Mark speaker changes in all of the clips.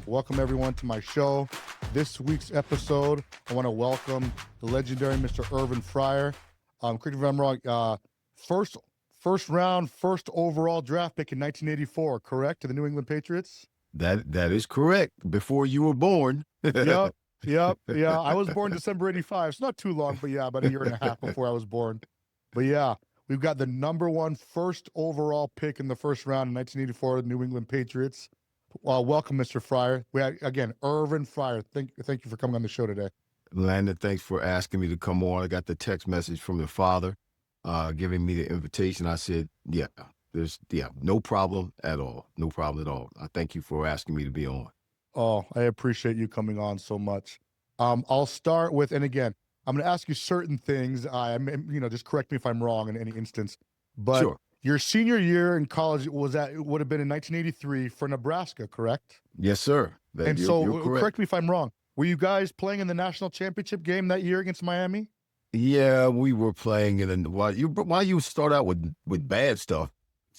Speaker 1: Welcome everyone to my show. This week's episode, I want to welcome the legendary Mr. Irving Fryar. Correct me if I'm wrong. First round, first overall draft pick in 1984, correct, to the New England Patriots?
Speaker 2: That is correct. Before you were born.
Speaker 1: Yep. Yeah, I was born December 85. It's not too long, but yeah, about a year and a half before I was born. But yeah, we've got the number one first overall pick in the first round in 1984, the New England Patriots. Welcome, Mr. Friar. Again, Irving Fryar. Thank you for coming on the show today.
Speaker 2: Landon, thanks for asking me to come on. I got the text message from the father giving me the invitation. I said, no problem at all. No problem at all. I thank you for asking me to be on.
Speaker 1: Oh, I appreciate you coming on so much. I'll start with, and again, I'm going to ask you certain things. Just correct me if I'm wrong in any instance. But
Speaker 2: sure.
Speaker 1: Your senior year in college would have been in 1983 for Nebraska, correct?
Speaker 2: Yes, sir.
Speaker 1: You're correct me if I'm wrong. Were you guys playing in the national championship game that year against Miami?
Speaker 2: Yeah, we were playing why you start out with bad stuff?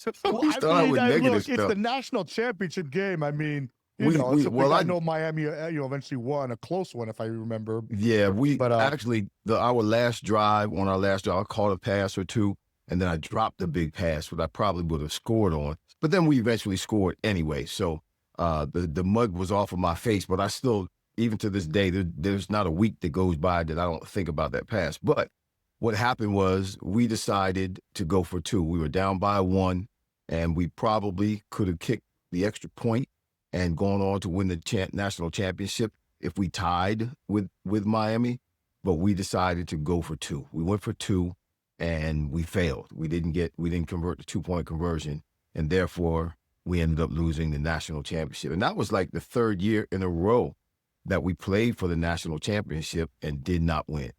Speaker 1: Negative stuff. It's the national championship game. I mean, I know Miami, eventually won a close one, if I remember.
Speaker 2: Yeah, our last drive, I caught a pass or two, and then I dropped the big pass, which I probably would have scored on. But then we eventually scored anyway. So the mud was off of my face, but I still, even to this day, there's not a week that goes by that I don't think about that pass. But what happened was we decided to go for two. We were down by one, and we probably could have kicked the extra point and gone on to win the national championship if we tied with Miami. But we decided to go for two. We went for two, and we failed. We didn't convert the 2-point conversion, and therefore we ended up losing the national championship. And that was like the third year in a row that we played for the national championship and did not win.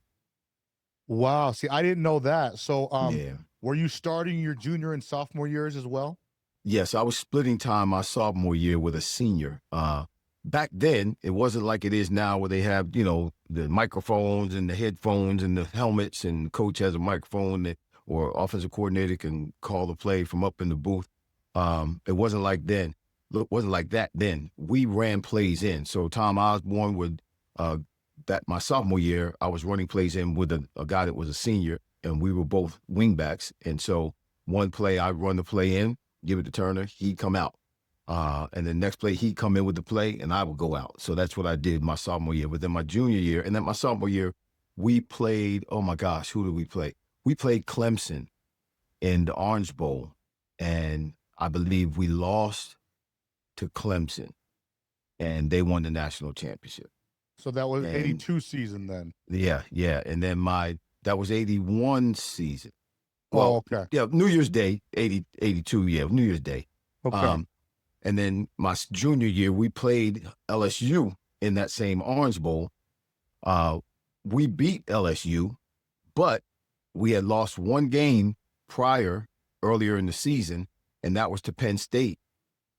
Speaker 1: Wow. See, I didn't know that. So
Speaker 2: yeah.
Speaker 1: Were you starting your junior and sophomore years as well?
Speaker 2: Yes, I was splitting time my sophomore year with a senior. Back then, it wasn't like it is now where they have, the microphones and the headphones and the helmets, and the coach has a microphone or offensive coordinator can call the play from up in the booth. It wasn't like then. It wasn't like that then. We ran plays in. So Tom Osborne would, my sophomore year, I was running plays in with a guy that was a senior, and we were both wingbacks. And so one play, I'd run the play in, give it to Turner, he'd come out. And the next play, he'd come in with the play, and I would go out. So that's what I did my sophomore year. But then my junior year, and then my sophomore year, we played, oh my gosh, who did we play? We played Clemson in the Orange Bowl, and I believe we lost to Clemson, and they won the national championship.
Speaker 1: So that was 82 season then?
Speaker 2: Yeah. And then that was 81 season.
Speaker 1: Well, okay.
Speaker 2: Yeah, New Year's Day, 82, New Year's Day.
Speaker 1: Okay.
Speaker 2: And then my junior year, we played LSU in that same Orange Bowl. We beat LSU, but we had lost one game earlier in the season, and that was to Penn State,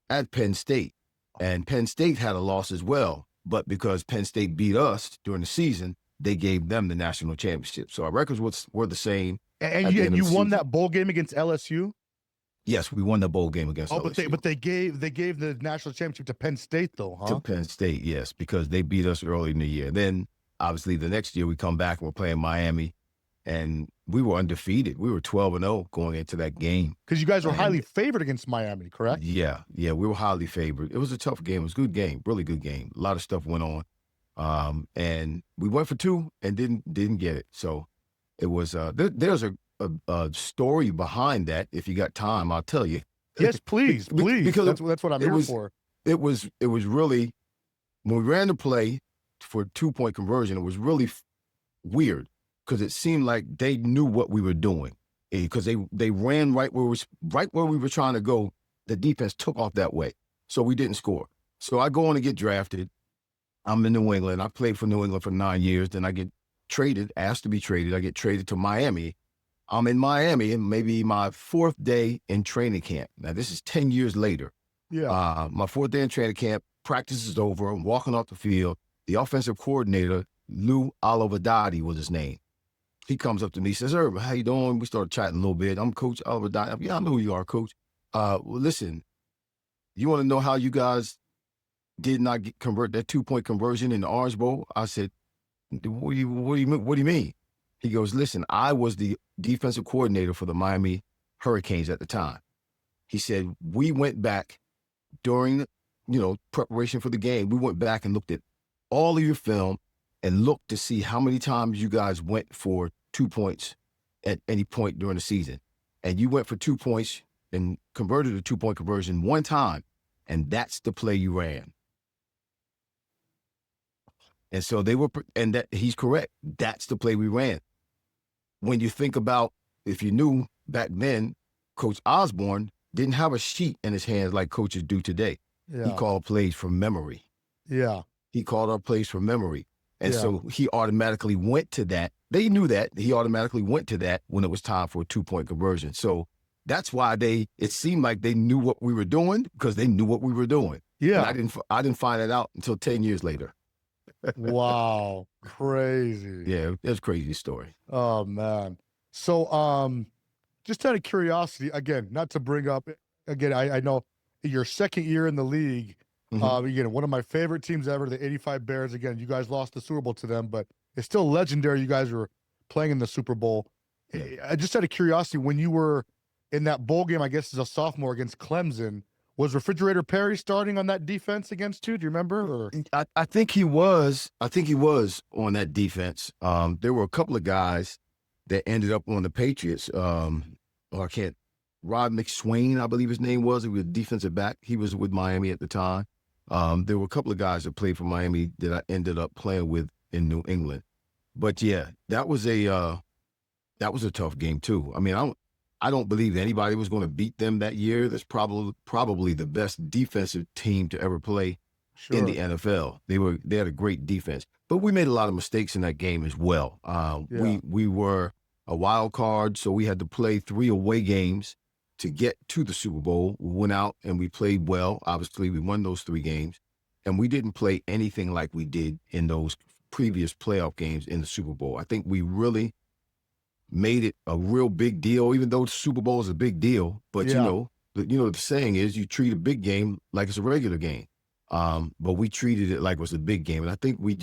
Speaker 2: at Penn State. And Penn State had a loss as well, but because Penn State beat us during the season, they gave them the national championship. So our records were the same.
Speaker 1: And you won that bowl game against LSU?
Speaker 2: Yes, we won the bowl game against LSU.
Speaker 1: But they gave the national championship to Penn State, though, huh?
Speaker 2: To Penn State, yes, because they beat us early in the year. Then, obviously, the next year we come back and we're playing Miami, and we were undefeated. We were 12-0 going into that game.
Speaker 1: Because you guys were highly favored against Miami, correct?
Speaker 2: Yeah, we were highly favored. It was a tough game. It was a good game, really good game. A lot of stuff went on, and we went for two and didn't get it. So it was there's a story behind that. If you got time, I'll tell you.
Speaker 1: Yes, please. Because that's what I'm here for.
Speaker 2: It was really, when we ran the play for 2-point conversion, it was really weird because it seemed like they knew what we were doing, because they ran right where we were trying to go. The defense took off that way, so we didn't score. So I go on to get drafted. I'm in New England. I played for New England for 9 years. Then I get asked to be traded. I get traded to Miami. I'm in Miami, and maybe my 4th day in training camp. Now, this is 10 years later.
Speaker 1: Yeah.
Speaker 2: My 4th day in training camp, practice is over. I'm walking off the field. The offensive coordinator, Lou Olivadotti was his name. He comes up to me, says, "Irvin, how you doing?" We started chatting a little bit. I'm Coach Olivadotti. "Yeah, I know who you are, Coach. Listen, you want to know how you guys did not convert that 2-point conversion in the Orange Bowl. I said, what do you mean? He goes, listen, I was the defensive coordinator for the Miami Hurricanes at the time. He said, we went back during, preparation for the game. We went back and looked at all of your film and looked to see how many times you guys went for 2 points at any point during the season. And you went for 2 points and converted a 2-point conversion one time. And that's the play you ran. And so he's correct. That's the play we ran. When you think about, if you knew back then, Coach Osborne didn't have a sheet in his hands like coaches do today.
Speaker 1: Yeah.
Speaker 2: He called plays from memory.
Speaker 1: Yeah.
Speaker 2: He called our plays from memory. And
Speaker 1: Yeah.
Speaker 2: so he automatically went to that. They knew that. He automatically went to that when it was time for a 2-point conversion. So that's why it seemed like they knew what we were doing, because they knew what we were doing.
Speaker 1: Yeah.
Speaker 2: And I didn't find that out until 10 years later.
Speaker 1: Wow. Crazy.
Speaker 2: Yeah, that's a crazy story.
Speaker 1: Oh, man. So, just out of curiosity, again, not to bring up, again, I know your second year in the league, again, one of my favorite teams ever, the 85 Bears. Again, you guys lost the Super Bowl to them, but it's still legendary you guys were playing in the Super Bowl.
Speaker 2: Yeah.
Speaker 1: Just out of curiosity, when you were in that bowl game, I guess as a sophomore against Clemson, was Refrigerator Perry starting on that defense against you? Do you remember? Or?
Speaker 2: I think he was. I think he was on that defense. There were a couple of guys that ended up on the Patriots. Rod McSwain, I believe his name was. He was a defensive back. He was with Miami at the time. There were a couple of guys that played for Miami that I ended up playing with in New England. But yeah, that was a tough game too. I mean, I don't believe anybody was going to beat them that year. That's probably the best defensive team to ever play in the NFL. They had a great defense, but we made a lot of mistakes in that game as well. We were a wild card, so we had to play 3 away games to get to the Super Bowl. We went out and we played well. Obviously, we won those 3 games, and we didn't play anything like we did in those previous playoff games in the Super Bowl. I think we really made it a real big deal, even though the Super Bowl is a big deal. But the saying is, you treat a big game like it's a regular game. But we treated it like it was a big game, and I think we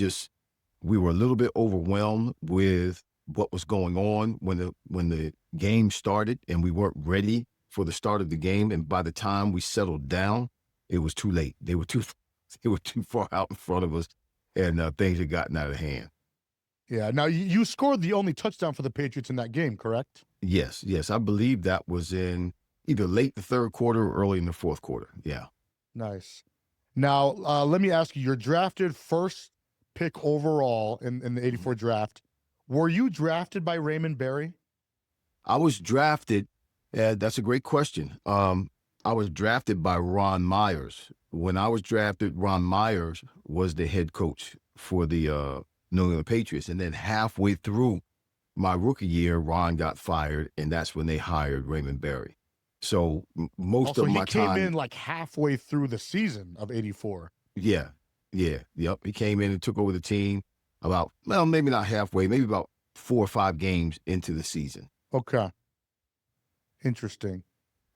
Speaker 2: were a little bit overwhelmed with what was going on when the game started, and we weren't ready for the start of the game. And by the time we settled down, it was too late. They were too far out in front of us, and things had gotten out of hand.
Speaker 1: Yeah. Now, you scored the only touchdown for the Patriots in that game, correct?
Speaker 2: Yes. I believe that was in either late the third quarter or early in the fourth quarter. Yeah.
Speaker 1: Nice. Now, let me ask you, you're drafted first pick overall in the 84 draft. Were you drafted by Raymond Berry?
Speaker 2: I was drafted. That's a great question. I was drafted by Ron Myers. When I was drafted, Ron Myers was the head coach for the New England Patriots. And then halfway through my rookie year, Ron got fired, and that's when they hired Raymond Berry. So most of my time—
Speaker 1: he came in like halfway through the season of 84.
Speaker 2: Yeah. Yep. He came in and took over the team about, well, maybe not halfway, maybe about 4 or 5 games into the season.
Speaker 1: Okay. Interesting.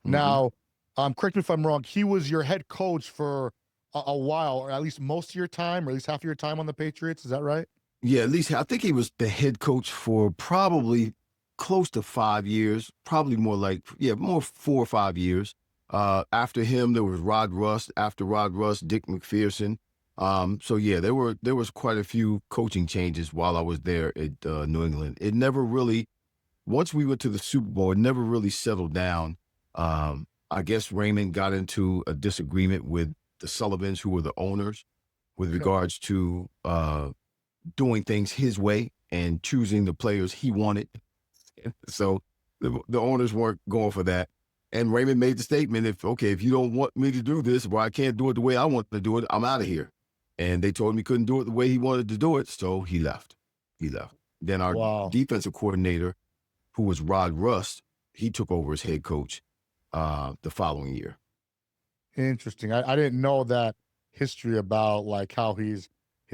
Speaker 1: Now, correct me if I'm wrong, he was your head coach for a while, or at least most of your time, or at least half of your time on the Patriots. Is that right?
Speaker 2: Yeah, at least I think he was the head coach for probably close to 5 years, probably more 4 or 5 years. After him, there was Rod Rust. After Rod Rust, Dick McPherson. So yeah, there was quite a few coaching changes while I was there at New England. It never really, once we went to the Super Bowl, it never really settled down. I guess Raymond got into a disagreement with the Sullivans, who were the owners, with regards to doing things his way and choosing the players he wanted. So the owners weren't going for that. And Raymond made the statement, if you don't want me to do this, or I can't do it the way I want to do it, I'm out of here. And they told him he couldn't do it the way he wanted to do it, so he left. Then our defensive coordinator, who was Rod Rust, he took over as head coach the following year.
Speaker 1: Interesting. I didn't know that history about like how his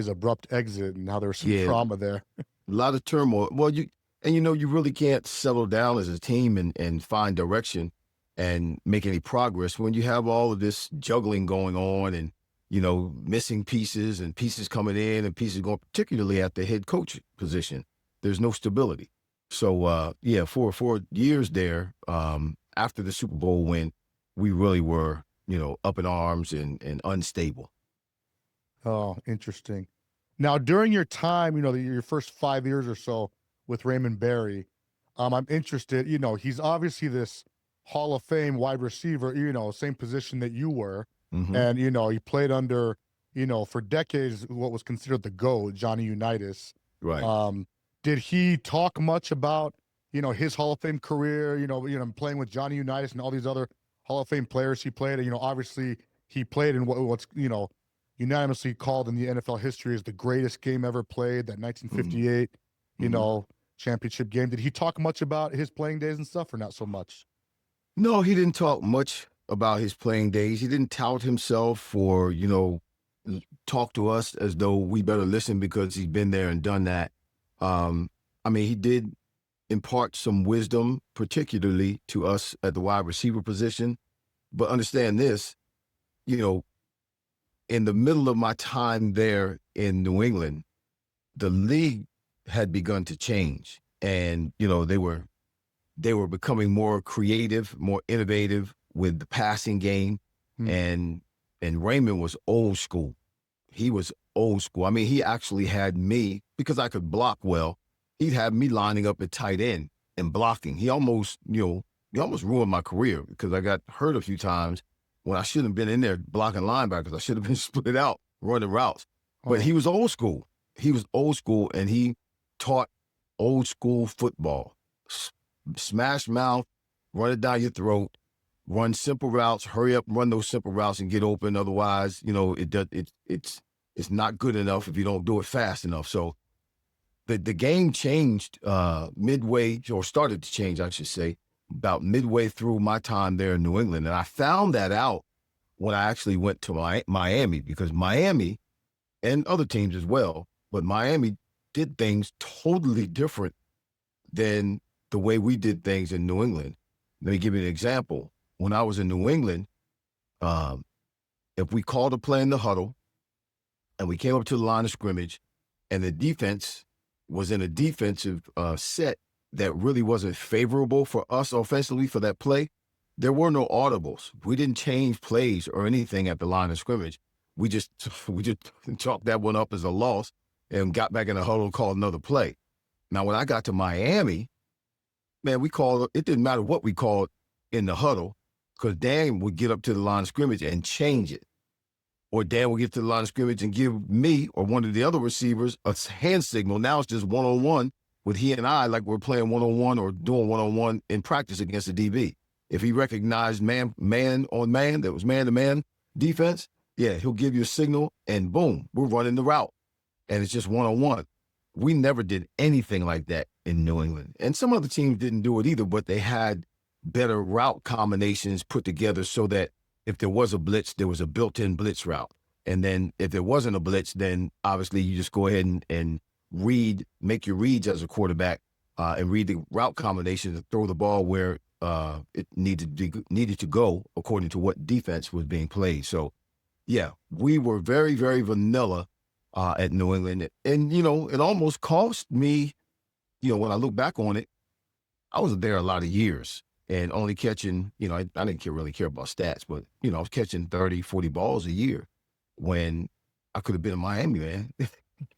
Speaker 1: abrupt exit and how there was some trauma there.
Speaker 2: A lot of turmoil. Well, you really can't settle down as a team and find direction and make any progress when you have all of this juggling going on, and missing pieces and pieces coming in and pieces going, particularly at the head coach position. There's no stability. So, for years there, after the Super Bowl win, we really were, up in arms and unstable.
Speaker 1: Oh, interesting. Now, during your time, your first 5 years or so with Raymond Berry, I'm interested, he's obviously this Hall of Fame wide receiver, same position that you were.
Speaker 2: Mm-hmm.
Speaker 1: And, he played under, for decades, what was considered the GOAT, Johnny Unitas.
Speaker 2: Right.
Speaker 1: Did he talk much about, his Hall of Fame career, playing with Johnny Unitas and all these other Hall of Fame players he played? Obviously he played in what's, unanimously called in the NFL history as the greatest game ever played, that 1958, championship game. Did he talk much about his playing days and stuff, or not so much?
Speaker 2: No, he didn't talk much about his playing days. He didn't tout himself or, talk to us as though we better listen because he's been there and done that. He did impart some wisdom, particularly to us at the wide receiver position. But understand this, in the middle of my time there in New England, the league had begun to change, and they were becoming more creative, more innovative with the passing game, and Raymond was old school. He was old school. He actually had me, because I could block well, he'd have me lining up at tight end and blocking. He almost ruined my career because I got hurt a few times when I shouldn't have been in there blocking linebackers. I should have been split out running routes. But he was old school. He was old school, and he taught old school football. Smash mouth, run it down your throat, run simple routes, hurry up, run those simple routes and get open. Otherwise, it's not good enough if you don't do it fast enough. So the game changed midway, or started to change, I should say, about midway through my time there in New England. And I found that out when I actually went to Miami, because Miami, and other teams as well, but Miami did things totally different than the way we did things in New England. Let me give you an example. When I was in New England, if we called a play in the huddle and we came up to the line of scrimmage and the defense was in a defensive set that really wasn't favorable for us offensively for that play, there were no audibles. We didn't change plays or anything at the line of scrimmage. We just chalked that one up as a loss and got back in the huddle and called another play. Now, when I got to Miami, man, it didn't matter what we called in the huddle, because Dan would get up to the line of scrimmage and change it. Or Dan would get to the line of scrimmage and give me or one of the other receivers a hand signal. Now it's just one-on-one with he and I, like we're playing one-on-one or doing one-on-one in practice against the DB. If he recognized man on man, that was man-to-man defense, yeah, he'll give you a signal and boom, we're running the route. And it's just one-on-one. We never did anything like that in New England. And some other teams didn't do it either, but they had better route combinations put together so that if there was a blitz, there was a built-in blitz route. And then if there wasn't a blitz, then obviously you just go ahead and make your reads as a quarterback and read the route combinations and throw the ball where it needed to go according to what defense was being played. So, yeah, we were very, very vanilla at New England. And, it almost cost me, when I look back on it, I was there a lot of years and only catching, I didn't really care about stats, but, I was catching 30, 40 balls a year when I could have been in Miami, man.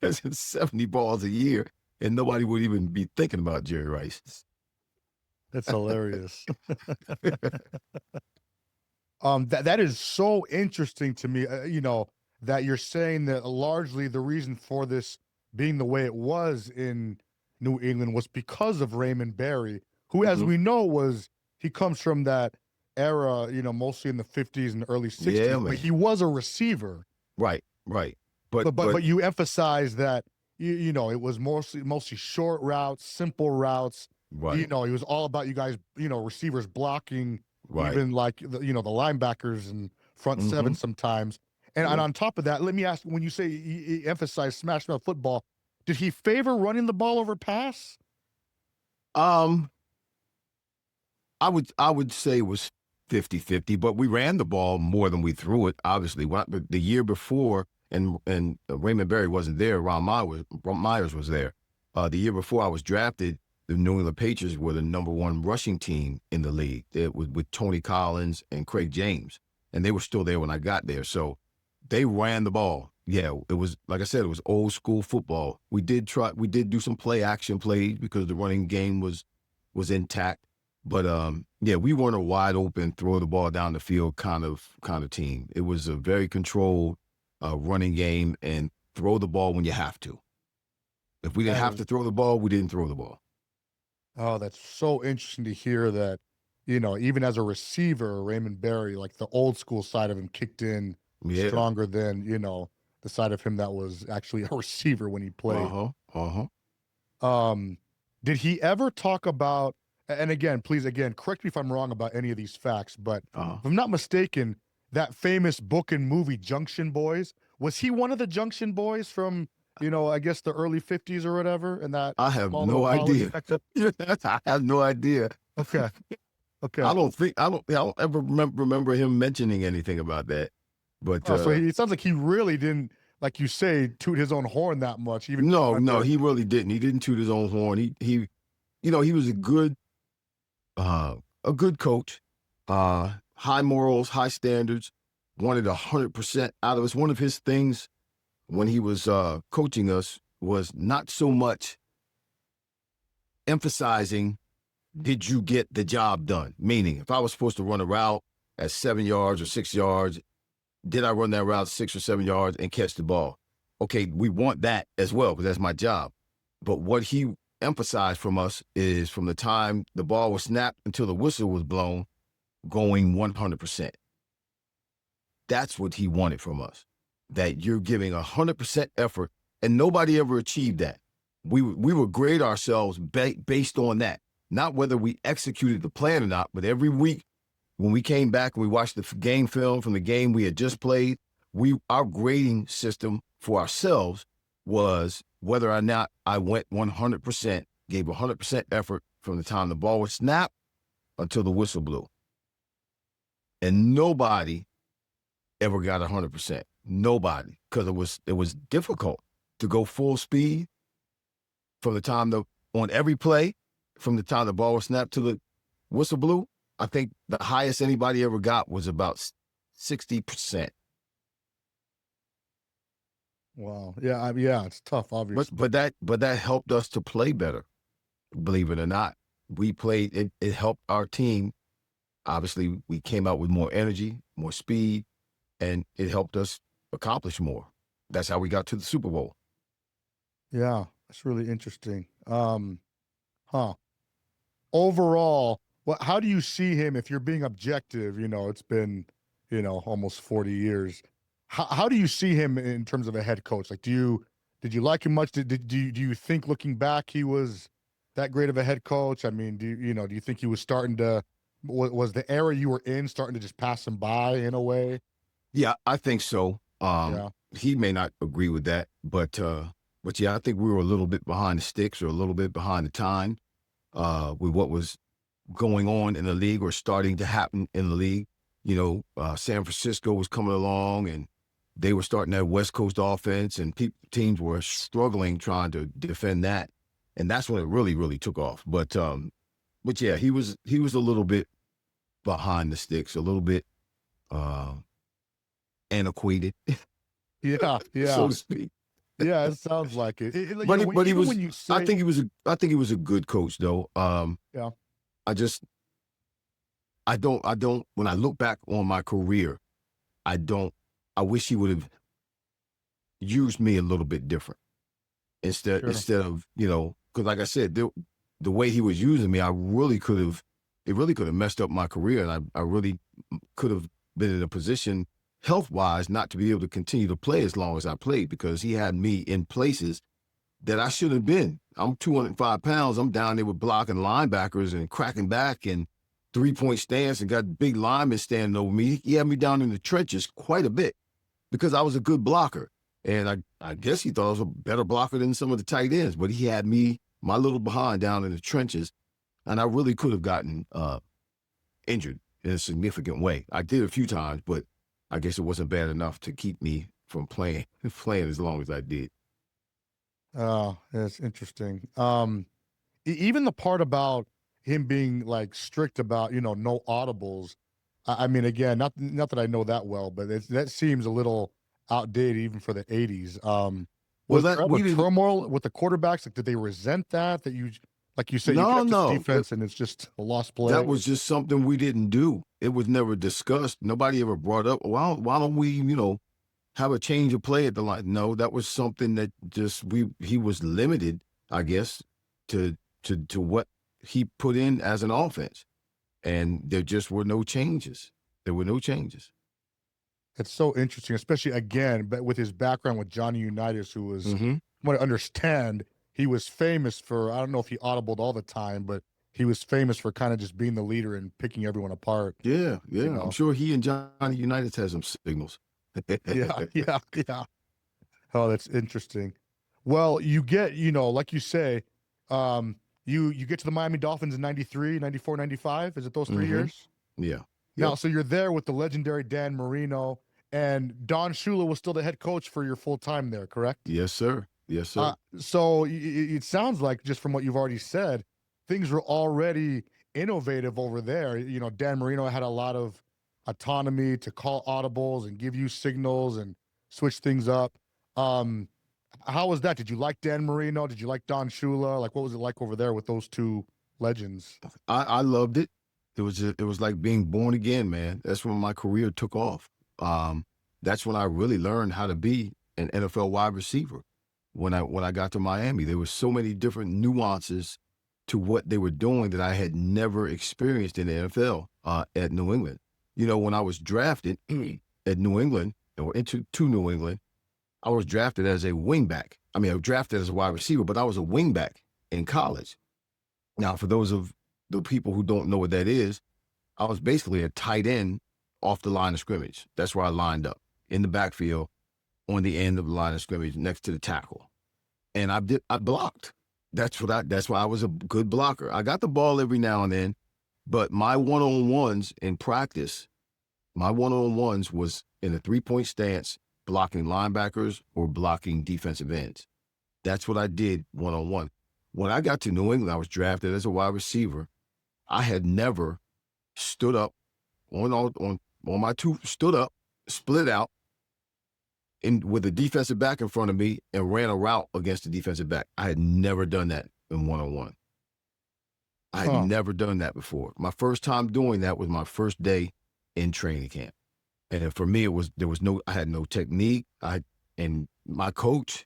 Speaker 2: Catching 70 balls a year and nobody would even be thinking about Jerry Rice.
Speaker 1: That's hilarious. That is so interesting to me, that you're saying that largely the reason for this being the way it was in New England was because of Raymond Berry, who, as we know, he comes from that era, mostly in the 50s and early 60s,
Speaker 2: Yeah,
Speaker 1: but he was a receiver.
Speaker 2: Right.
Speaker 1: But you emphasize that, it was mostly short routes, simple routes.
Speaker 2: Right.
Speaker 1: He was all about you guys, receivers blocking,
Speaker 2: Right.
Speaker 1: even like, the linebackers and front seven sometimes. And on top of that, let me ask, when you say he emphasized smash mouth football, did he favor running the ball over pass?
Speaker 2: I would say it was 50-50, but we ran the ball more than we threw it, obviously. The year before, and Raymond Berry wasn't there, Ron Myers was there. The year before I was drafted, the New England Patriots were the #1 rushing team in the league. It was with Tony Collins and Craig James, and they were still there when I got there. So they ran the ball. Yeah, it was, like I said, it was old school football. We did do some play action plays because the running game was intact. But yeah, we weren't a wide open, throw the ball down the field kind of team. It was a very controlled running game and throw the ball when you have to. If we didn't have to throw the ball, we didn't throw the ball.
Speaker 1: Oh, that's so interesting to hear that, even as a receiver, Raymond Berry, like the old school side of him kicked in stronger than, the side of him that was actually a receiver when he played. Did he ever talk about, and again, please, correct me if I'm wrong about any of these facts, but if I'm not mistaken, that famous book and movie Junction Boys, was he one of the Junction Boys from, I guess the early 50s or whatever? And that
Speaker 2: I have no idea. I have no idea.
Speaker 1: Okay.
Speaker 2: I don't ever remember him mentioning anything about that. But
Speaker 1: so it sounds like he really didn't, like you say, toot his own horn that much. Even
Speaker 2: no, he really didn't. He didn't toot his own horn. He was a good coach, high morals, high standards, wanted 100% out of us. One of his things when he was coaching us was not so much emphasizing, did you get the job done? Meaning, if I was supposed to run a route at 7 yards or 6 yards, did I run that route 6 or 7 yards and catch the ball? Okay, we want that as well because that's my job. But what he emphasized from us is from the time the ball was snapped until the whistle was blown, going 100%. That's what he wanted from us, that you're giving 100% effort, and nobody ever achieved that. We would grade ourselves based on that, not whether we executed the plan or not, but every week when we came back and we watched the game film from the game we had just played, our grading system for ourselves was whether or not I went 100%, gave 100% effort from the time the ball was snapped until the whistle blew. And nobody ever got 100%. Nobody, because it was difficult to go full speed from the time on every play, from the time the ball was snapped to the whistle blew. I think the highest anybody ever got was about 60%.
Speaker 1: Wow. Yeah, it's tough, obviously.
Speaker 2: But that helped us to play better, believe it or not. We played, it helped our team. Obviously, we came out with more energy, more speed, and it helped us accomplish more. That's how we got to the Super Bowl.
Speaker 1: Yeah, that's really interesting. Overall, how do you see him, if you're being objective? It's been, almost 40 years. How do you see him in terms of a head coach? Like, did you like him much? Do you think, looking back, he was that great of a head coach? I mean, do you think he was starting to, was the era you were in starting to just pass him by in a way?
Speaker 2: Yeah, I think so. He may not agree with that, but yeah, I think we were a little bit behind the sticks, or a little bit behind the time with what was going on in the league or starting to happen in the league. San Francisco was coming along, and they were starting that West Coast offense, and teams were struggling trying to defend that, and that's when it really, really took off. But yeah, he was a little bit behind the sticks, a little bit antiquated.
Speaker 1: Yeah,
Speaker 2: so to speak.
Speaker 1: Yeah, it sounds like it.
Speaker 2: But he was. I think he was a good coach, though.
Speaker 1: Yeah.
Speaker 2: I don't. When I look back on my career, I wish he would have used me a little bit different instead of, because like I said, the way he was using me, it really could have messed up my career, and I really could have been in a position health-wise not to be able to continue to play as long as I played, because he had me in places that I shouldn't have been. I'm 205 pounds. I'm down there with blocking linebackers and cracking back and three-point stance, and got big linemen standing over me. He had me down in the trenches quite a bit because I was a good blocker. And I guess he thought I was a better blocker than some of the tight ends, but he had me, my little behind, down in the trenches, and I really could have gotten injured in a significant way. I did a few times, but I guess it wasn't bad enough to keep me from playing as long as I did.
Speaker 1: Oh, that's interesting. Even the part about him being like strict about, no audibles. I mean, again, not that I know that well, but that seems a little outdated even for the 80s.
Speaker 2: Well,
Speaker 1: Was
Speaker 2: that
Speaker 1: there ever
Speaker 2: we didn't.
Speaker 1: turmoil with the quarterbacks? Like, did they resent that you, like you said, you
Speaker 2: No,
Speaker 1: get this
Speaker 2: no.
Speaker 1: defense and it's just a lost
Speaker 2: That
Speaker 1: play?
Speaker 2: was just something we didn't do. It was never discussed. Nobody ever brought up, why don't we, have a change of play at the line? No, that was something that just he was limited, I guess, to what he put in as an offense. And there just were no changes. There were no changes.
Speaker 1: It's so interesting, especially again, but with his background with Johnny Unitas, who was,
Speaker 2: Mm-hmm.
Speaker 1: from what I understand, he was famous for, I don't know if he audibled all the time, but he was famous for kind of just being the leader and picking everyone apart,
Speaker 2: Yeah,
Speaker 1: you
Speaker 2: yeah. I'm
Speaker 1: know?
Speaker 2: sure he and Johnny Unitas has some signals.
Speaker 1: Yeah, yeah, yeah. Oh, that's interesting. Well, you get, like you say, you get to the Miami Dolphins in 93, 94, 95. Is it those 3
Speaker 2: Mm-hmm.
Speaker 1: years?
Speaker 2: Yeah.
Speaker 1: Now,
Speaker 2: Yep.
Speaker 1: so you're there with the legendary Dan Marino, and Don Shula was still the head coach for your full time there, correct?
Speaker 2: Yes, sir. Yes, sir.
Speaker 1: So it sounds like, just from what you've already said, things were already innovative over there. Dan Marino had a lot of autonomy to call audibles and give you signals and switch things up. Um, how was that? Did you like Dan Marino? Did you like Don Shula? Like, what was it like over there with those two legends?
Speaker 2: I loved it. It was like being born again, man. That's when my career took off. That's when I really learned how to be an NFL wide receiver. When I got to Miami, there were so many different nuances to what they were doing that I had never experienced in the NFL at New England. When I was drafted at New England or to New England, I was drafted as a wingback. I mean, I was drafted as a wide receiver, but I was a wingback in college. Now, for those of the people who don't know what that is, I was basically a tight end off the line of scrimmage. That's where I lined up in the backfield on the end of the line of scrimmage next to the tackle. And I blocked. That's why I was a good blocker. I got the ball every now and then, but my one-on-ones in practice, was in a 3-point stance, blocking linebackers or blocking defensive ends. That's what I did one-on-one. When I got to New England, I was drafted as a wide receiver. I had never stood up on my two, stood up, split out, with a defensive back in front of me and ran a route against the defensive back. I had never done that in one-on-one. I had
Speaker 1: Huh.
Speaker 2: never done that before. My first time doing that was my first day in training camp. And for me, I had no technique. And my coach,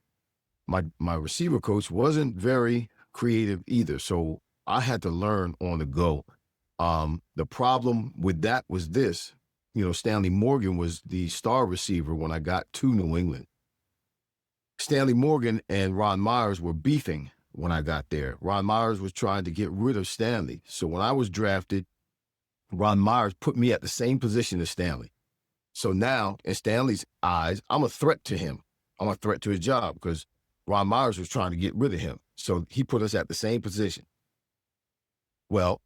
Speaker 2: my receiver coach wasn't very creative either. So I had to learn on the go. The problem with that was this. Stanley Morgan was the star receiver when I got to New England. Stanley Morgan and Ron Myers were beefing when I got there. Ron Myers was trying to get rid of Stanley. So when I was drafted, Ron Myers put me at the same position as Stanley. So now, in Stanley's eyes, I'm a threat to him. I'm a threat to his job because Ron Myers was trying to get rid of him. So he put us at the same position. Well,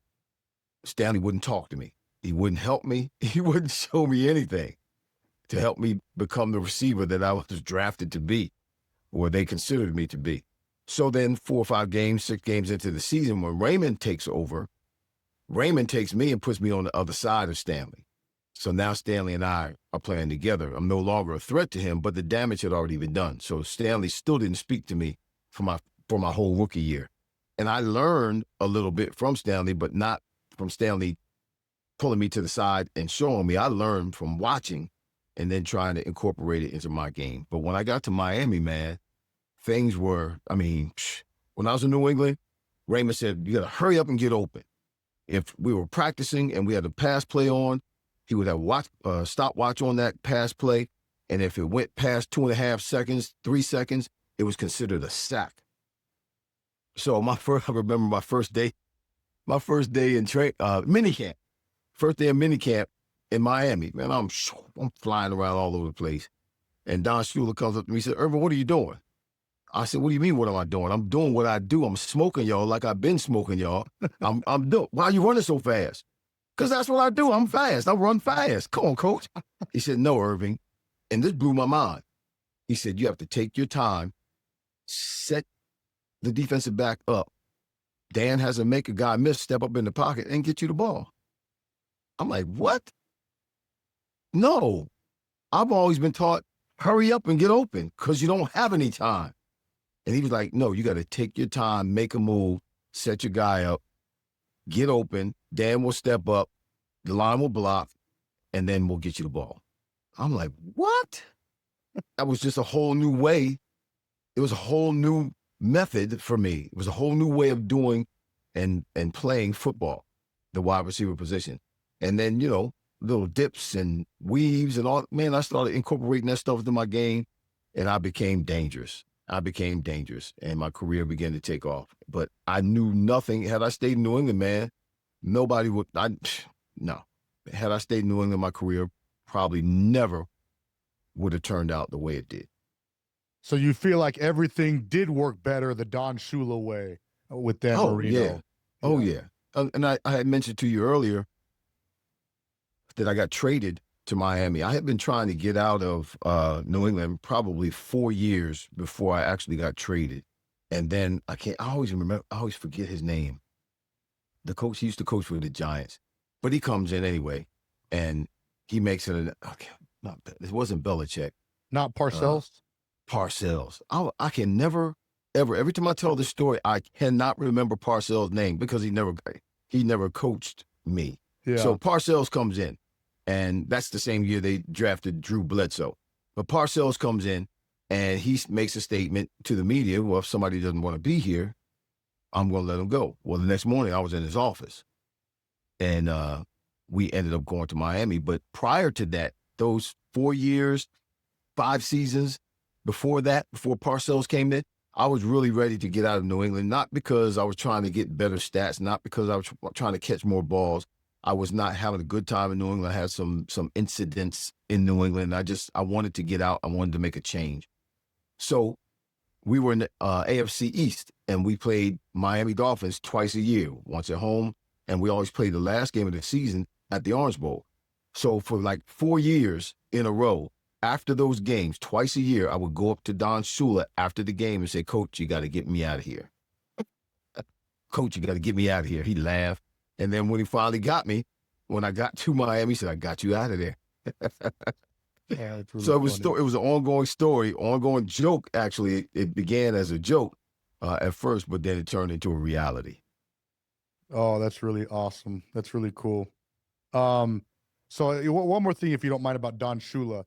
Speaker 2: Stanley wouldn't talk to me. He wouldn't help me. He wouldn't show me anything to help me become the receiver that I was drafted to be, or they considered me to be. So then 4 or 5 games, 6 games into the season, when Raymond takes over, Raymond takes me and puts me on the other side of Stanley. So now Stanley and I are playing together. I'm no longer a threat to him, but the damage had already been done. So Stanley still didn't speak to me for my whole rookie year. And I learned a little bit from Stanley, but not from Stanley pulling me to the side and showing me. I learned from watching and then trying to incorporate it into my game. But when I got to Miami, man, things were, when I was in New England, Raymond said, you got to hurry up and get open. If we were practicing and we had a pass play on, he would have stopwatch on that pass play. And if it went past 2.5 seconds, 3 seconds, it was considered a sack. So I remember my first day in minicamp. First day of minicamp in Miami, man, I'm flying around all over the place. And Don Shula comes up to me and said, Irvin, what are you doing? I said, what do you mean, what am I doing? I'm doing what I do. I'm smoking y'all like I've been smoking y'all. I'm doing. Why are you running so fast? Because that's what I do. I'm fast. I run fast. Come on, coach. He said, no, Irving. And this blew my mind. He said, you have to take your time, set the defensive back up. Dan has to make a guy miss, step up in the pocket, and get you the ball. I'm like, what? No. I've always been taught, hurry up and get open because you don't have any time. And he was like, no, you got to take your time, make a move, set your guy up, get open. Dan will step up, the line will block, and then we'll get you the ball. I'm like, what? That was just a whole new way. It was a whole new method for me. It was a whole new way of doing and playing football, the wide receiver position. And then, little dips and weaves and all. Man, I started incorporating that stuff into my game, and I became dangerous. And my career began to take off. But I knew nothing. Had I stayed in New England, man, nobody would. No. Had I stayed in New England, my career probably never would have turned out the way it did.
Speaker 1: So you feel like everything did work better the Don Shula way with Dan Marino?
Speaker 2: Yeah. Oh, yeah. And I had mentioned to you earlier that I got traded to Miami. I had been trying to get out of New England probably 4 years before I actually got traded. And then I always forget his name. The coach, he used to coach for the Giants, but he comes in anyway, and he makes it it wasn't Belichick.
Speaker 1: Not Parcells?
Speaker 2: Parcells. I can never, ever, every time I tell this story, I cannot remember Parcells' name because he never coached me.
Speaker 1: Yeah.
Speaker 2: So Parcells comes in, and that's the same year they drafted Drew Bledsoe. But Parcells comes in, and he makes a statement to the media, well, if somebody doesn't want to be here, I'm going to let him go. Well, the next morning I was in his office, and we ended up going to Miami. But prior to that, those 4 years, 5 seasons before that, before Parcells came in, I was really ready to get out of New England, not because I was trying to get better stats, not because I was trying to catch more balls. I was not having a good time in New England. I had some incidents in New England. I wanted to get out. I wanted to make a change. So we were in the AFC East, and we played Miami Dolphins twice a year, once at home, and we always played the last game of the season at the Orange Bowl. So for like 4 years in a row, after those games, twice a year, I would go up to Don Shula after the game and say, Coach, you got to get me out of here. Coach, you got to get me out of here. He laughed. And then when he finally got me, when I got to Miami, he said, I got you out of there.
Speaker 1: Yeah, really
Speaker 2: so it was an ongoing story, ongoing joke, actually. It began as a joke at first, but then it turned into a reality.
Speaker 1: Oh, that's really awesome. That's really cool. So one more thing, if you don't mind, about Don Shula.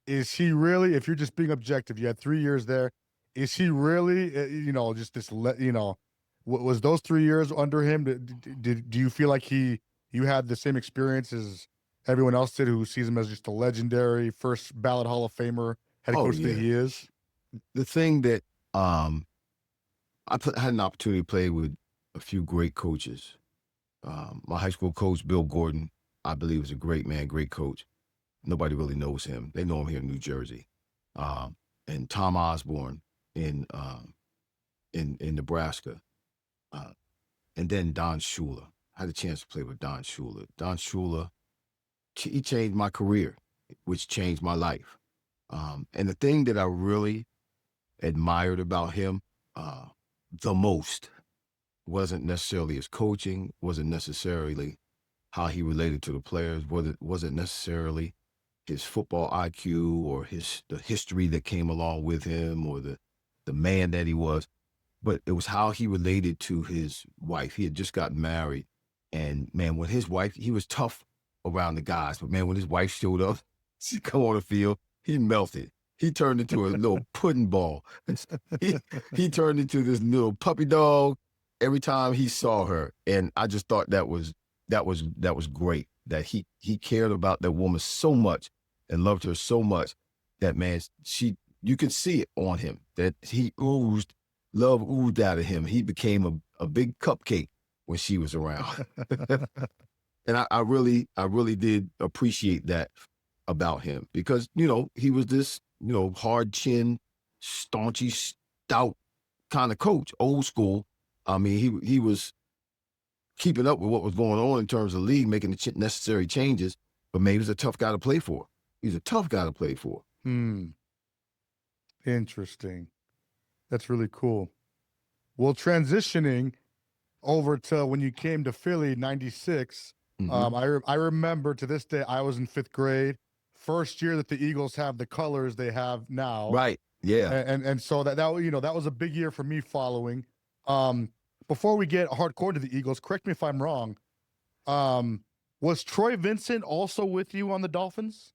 Speaker 1: Is he really, if you're just being objective, you had 3 years there, is he really, just this, was those 3 years under him? Do you feel like you had the same experience as everyone else did, who sees him as just a legendary first ballot Hall of Famer head coach that he is?
Speaker 2: The thing that I had an opportunity to play with a few great coaches. My high school coach, Bill Gordon, I believe was a great man, great coach. Nobody really knows him. They know him here in New Jersey. And Tom Osborne in Nebraska. And then Don Shula. I had a chance to play with Don Shula. Don Shula, he changed my career, which changed my life. And the thing that I really admired about him the most wasn't necessarily his coaching, wasn't necessarily how he related to the players, wasn't necessarily his football IQ or the history that came along with him or the man that he was, but it was how he related to his wife. He had just gotten married, and man, when his wife, he was tough around the guys, but man, when his wife showed up, she come on the field, he melted. He turned into a little pudding ball. He turned into this little puppy dog every time he saw her, and I just thought that was great. That he cared about that woman so much and loved her so much that, man, you could see it on him that love oozed out of him. He became a big cupcake when she was around. And I really did appreciate that about him because, he was this, hard chin, staunchy, stout kind of coach, old school. I mean, he was keeping up with what was going on in terms of the league, making the necessary changes. But man, he was a tough guy to play for. He's a tough guy to play for.
Speaker 1: Interesting. That's really cool. Well, transitioning over to when you came to Philly, 96, I remember to this day, I was in 5th grade, first year that the Eagles have the colors they have now.
Speaker 2: Right. Yeah.
Speaker 1: And so that was a big year for me following. Before we get hardcore to the Eagles, correct me if I'm wrong. Was Troy Vincent also with you on the Dolphins?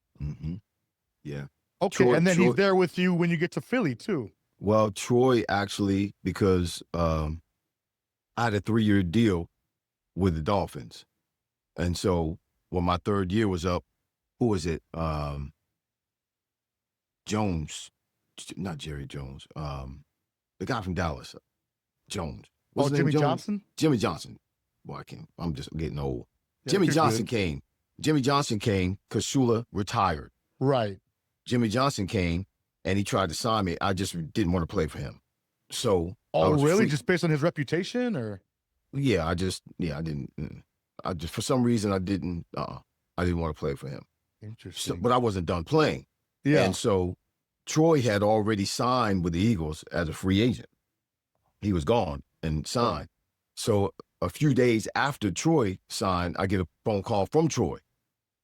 Speaker 2: Yeah.
Speaker 1: Okay, and then he's there with you when you get to Philly too.
Speaker 2: Well, Troy actually, because I had a 3-year deal with the Dolphins. And so when my 3rd year was up, who was it? Jones, not Jerry Jones, the guy from Dallas, Jones.
Speaker 1: What's his name, Jimmy Johnson?
Speaker 2: Jimmy Johnson. Boy, I'm just getting old. Yeah, Jimmy Johnson came. Jimmy Johnson came because Shula retired.
Speaker 1: Right.
Speaker 2: Jimmy Johnson came and he tried to sign me. I just didn't want to play for him. So.
Speaker 1: Oh, really? Just based on his reputation, or?
Speaker 2: Yeah, I didn't. For some reason, I didn't want to play for him.
Speaker 1: Interesting.
Speaker 2: But I wasn't done playing.
Speaker 1: Yeah.
Speaker 2: And so Troy had already signed with the Eagles as a free agent. He was gone and signed. So a few days after Troy signed, I get a phone call from Troy.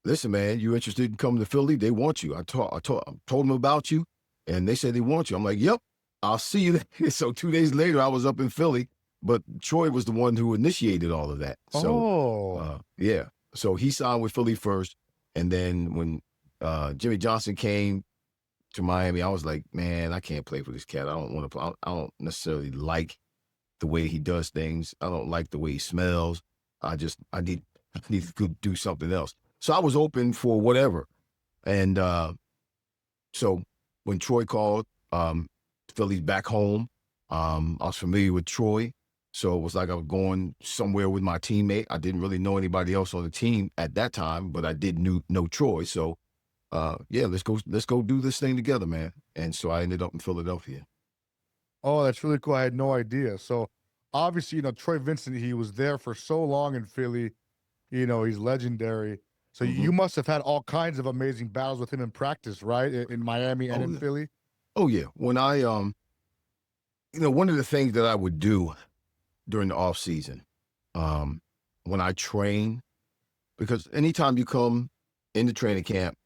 Speaker 2: Listen, man, you interested in coming to Philly? They want you. I told them about you, and they said they want you. I'm like, yep, I'll see you there. So 2 days later, I was up in Philly, but Troy was the one who initiated all of that. So, yeah. So he signed with Philly first, and then when Jimmy Johnson came to Miami, I was like, man, I can't play for this cat. I don't want to play. I don't necessarily like the way he does things. I don't like the way he smells. I need to do something else. So I was open for whatever. And so when Troy called, Philly's back home, I was familiar with Troy. So it was like I was going somewhere with my teammate. I didn't really know anybody else on the team at that time, but I did know Troy. So yeah, let's go do this thing together, man. And so I ended up in Philadelphia.
Speaker 1: Oh, that's really cool. I had no idea. So obviously, Troy Vincent, he was there for so long in Philly. He's legendary. So you must have had all kinds of amazing battles with him in practice, right? In Miami and in Philly?
Speaker 2: Oh, yeah. When I, one of the things that I would do during the off season, when I train, because anytime you come into training camp,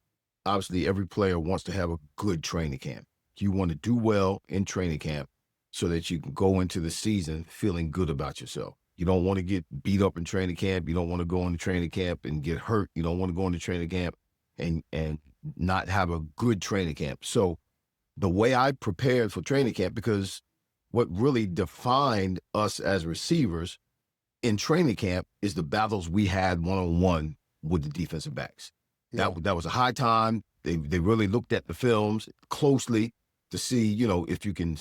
Speaker 2: obviously every player wants to have a good training camp. You want to do well in training camp so that you can go into the season feeling good about yourself. You don't want to get beat up in training camp. You don't want to go into training camp and get hurt. You don't want to go into training camp and not have a good training camp. So the way I prepared for training camp, because what really defined us as receivers in training camp is the battles we had one-on-one with the defensive backs. Yeah. That was a high time. They really looked at the films closely to see, if you can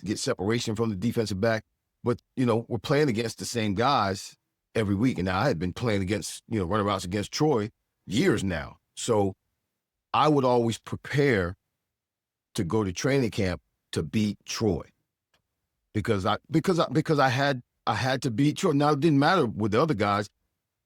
Speaker 2: get separation from the defensive back. But, we're playing against the same guys every week. And now I had been playing against, running-routes against Troy years now. So I would always prepare to go to training camp to beat Troy because I had to beat Troy. Now, it didn't matter with the other guys.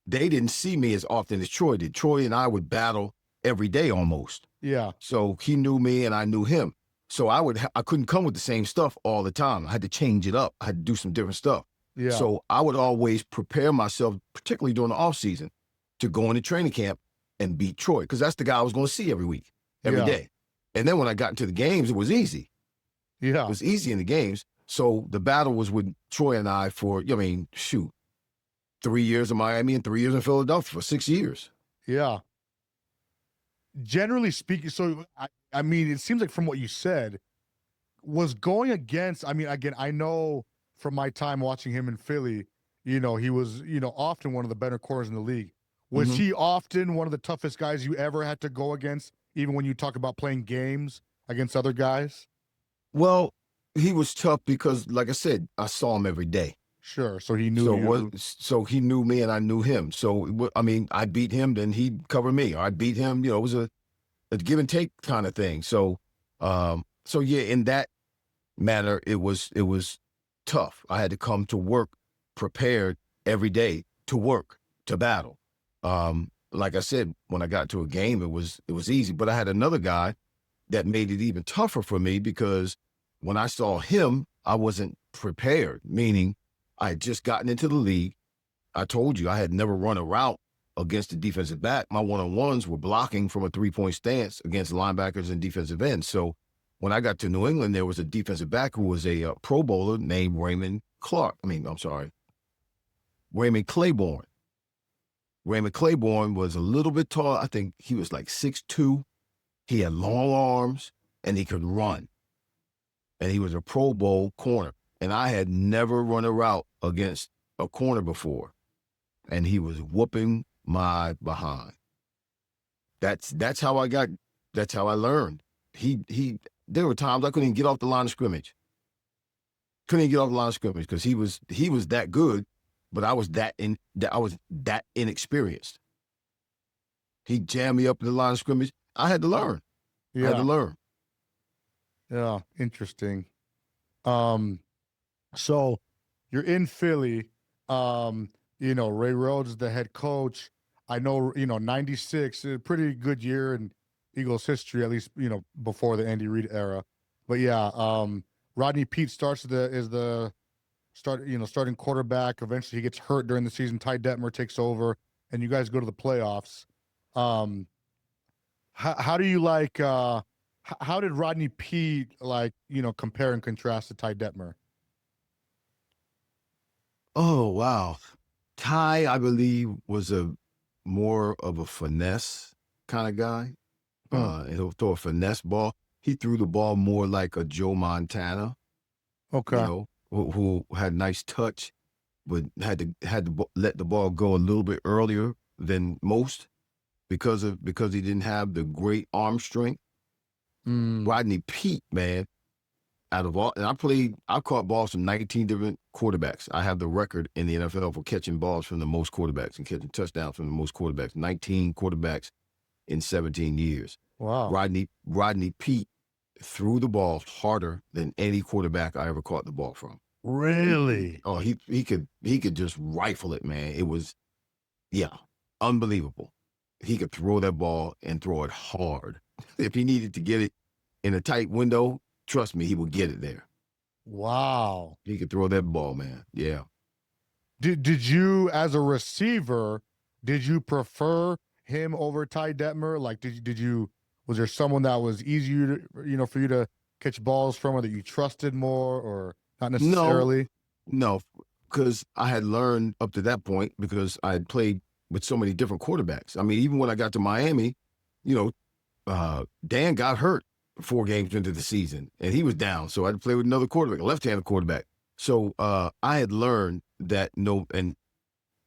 Speaker 2: They didn't see me as often as Troy did. Troy and I would battle every day almost.
Speaker 1: Yeah.
Speaker 2: So he knew me and I knew him. So I couldn't come with the same stuff all the time. I had to change it up. I had to do some different stuff.
Speaker 1: Yeah.
Speaker 2: So I would always prepare myself, particularly during the off season, to go into training camp and beat Troy, because that's the guy I was going to see every week, every day. And then when I got into the games, it was easy.
Speaker 1: Yeah.
Speaker 2: It was easy in the games. So the battle was with Troy and I for, 3 years in Miami and 3 years in Philadelphia, for 6 years.
Speaker 1: Yeah. Generally speaking, so I mean, it seems like from what you said, was going against, again, I know from my time watching him in Philly, he was, often one of the better corners in the league. Was he often one of the toughest guys you ever had to go against, even when you talk about playing games against other guys?
Speaker 2: Well, he was tough because, like I said, I saw him every day.
Speaker 1: Sure. So he knew you.
Speaker 2: So he knew me and I knew him. So, I beat him, then he'd cover me. Or I beat him, it was a give and take kind of thing. So yeah, in that manner, it was tough. I had to come to work prepared every day to work, to battle. Like I said, when I got to a game, it was easy. But I had another guy that made it even tougher for me because when I saw him, I wasn't prepared, meaning I had just gotten into the league. I told you I had never run a route against the defensive back. My one-on-ones were blocking from a three-point stance against linebackers and defensive ends. So when I got to New England, there was a defensive back who was a Pro Bowler named Raymond Claiborne. Raymond Claiborne was a little bit tall. I think he was like 6'2". He had long arms, and he could run. And he was a Pro Bowl corner. And I had never run a route against a corner before. And he was whooping my behind. That's how I learned. There were times I couldn't even get off the line of scrimmage. Because he was that good, but I was that inexperienced. He jammed me up in the line of scrimmage. I had to learn.
Speaker 1: Yeah.
Speaker 2: I had to learn.
Speaker 1: Yeah, interesting. So you're in Philly. Ray Rhodes is the head coach. I know, 96, a pretty good year in Eagles history, at least, before the Andy Reid era. But yeah, Rodney Peete starting quarterback. Eventually he gets hurt during the season. Ty Detmer takes over and you guys go to the playoffs. How do you like, how did Rodney Peete compare and contrast to Ty Detmer?
Speaker 2: Oh, wow. Ty, I believe, was more of a finesse kind of guy. He'll throw a finesse ball. He threw the ball more like a Joe Montana.
Speaker 1: Okay.
Speaker 2: Who had nice touch, but had to let the ball go a little bit earlier than most because he didn't have the great arm strength. Rodney Peete, man, out of all, and I caught balls from 19 different quarterbacks. I have the record in the NFL for catching balls from the most quarterbacks and catching touchdowns from the most quarterbacks. 19 quarterbacks in 17 years.
Speaker 1: Wow.
Speaker 2: Rodney Peete threw the ball harder than any quarterback I ever caught the ball from.
Speaker 1: Really?
Speaker 2: Oh, he could just rifle it, man. It was, unbelievable. He could throw that ball and throw it hard. If he needed to get it in a tight window, trust me, he would get it there.
Speaker 1: Wow.
Speaker 2: He could throw that ball, man. Yeah.
Speaker 1: Did you, as a receiver, did you prefer him over Ty Detmer? Like, was there someone that was easier to, for you to catch balls from, or that you trusted more, or not necessarily?
Speaker 2: No, because I had learned up to that point because I had played with so many different quarterbacks. I mean, even when I got to Miami, Dan got hurt 4 games into the season, and he was down. So I had to play with another quarterback, a left-handed quarterback. So I had learned that and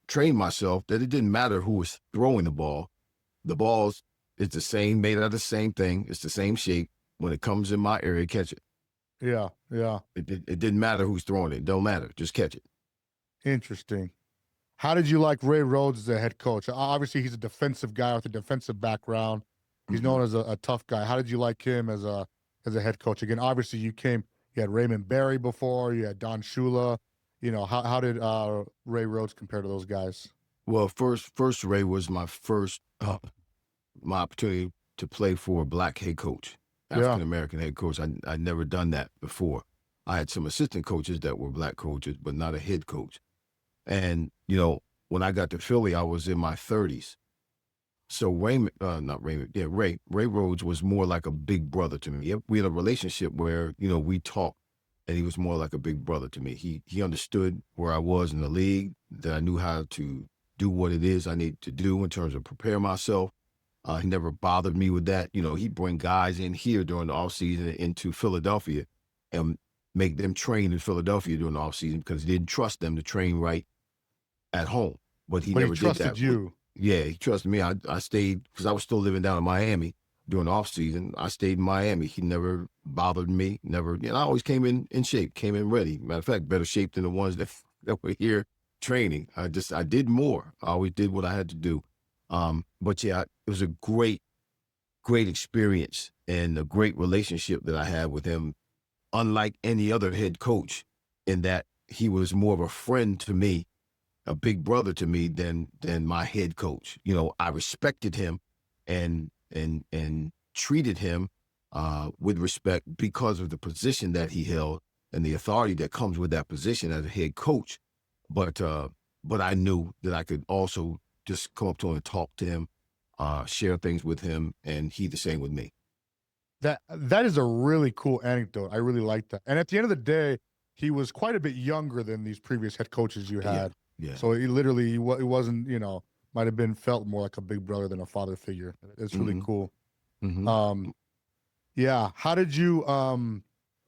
Speaker 2: trained myself that it didn't matter who was throwing the ball. The balls is the same, made out of the same thing. It's the same shape. When it comes in my area, catch it.
Speaker 1: Yeah.
Speaker 2: It didn't matter who's throwing it. Don't matter. Just catch it.
Speaker 1: Interesting. How did you like Ray Rhodes as a head coach? Obviously, he's a defensive guy with a defensive background. He's known as a tough guy. How did you like him as a head coach? Again, obviously, you had Raymond Berry before. You had Don Shula. How did Ray Rhodes compare to those guys?
Speaker 2: Well, first Ray was my first my opportunity to play for a black head coach, African-American head coach. I'd never done that before. I had some assistant coaches that were black coaches, but not a head coach. And, when I got to Philly, I was in my 30s. So Ray Rhodes was more like a big brother to me. We had a relationship where, we talked, and he was more like a big brother to me. He understood where I was in the league, that I knew how to do what it is I need to do in terms of prepare myself. He never bothered me with that. He'd bring guys in here during the offseason into Philadelphia and make them train in Philadelphia during the offseason because he didn't trust them to train right at home. But he never did that.
Speaker 1: You.
Speaker 2: Yeah, he trusted me. I stayed because I was still living down in Miami during the offseason. I stayed in Miami. He never bothered me. Never. I always came in shape, came in ready. Matter of fact, better shape than the ones that were here training. I did more. I always did what I had to do. But yeah, it was a great experience and a great relationship that I had with him, unlike any other head coach, in that he was more of a friend to me a big brother to me than my head coach. You know, I respected him and treated him with respect because of the position that he held and the authority that comes with that position as a head coach. But I knew that I could also just come up to him and talk to him, share things with him, and he the same with me.
Speaker 1: That is a really cool anecdote. I really like that. And at the end of the day, he was quite a bit younger than these previous head coaches you had.
Speaker 2: Yeah.
Speaker 1: So he literally, it wasn't, might have been felt more like a big brother than a father figure. It's really cool. Yeah. How did you,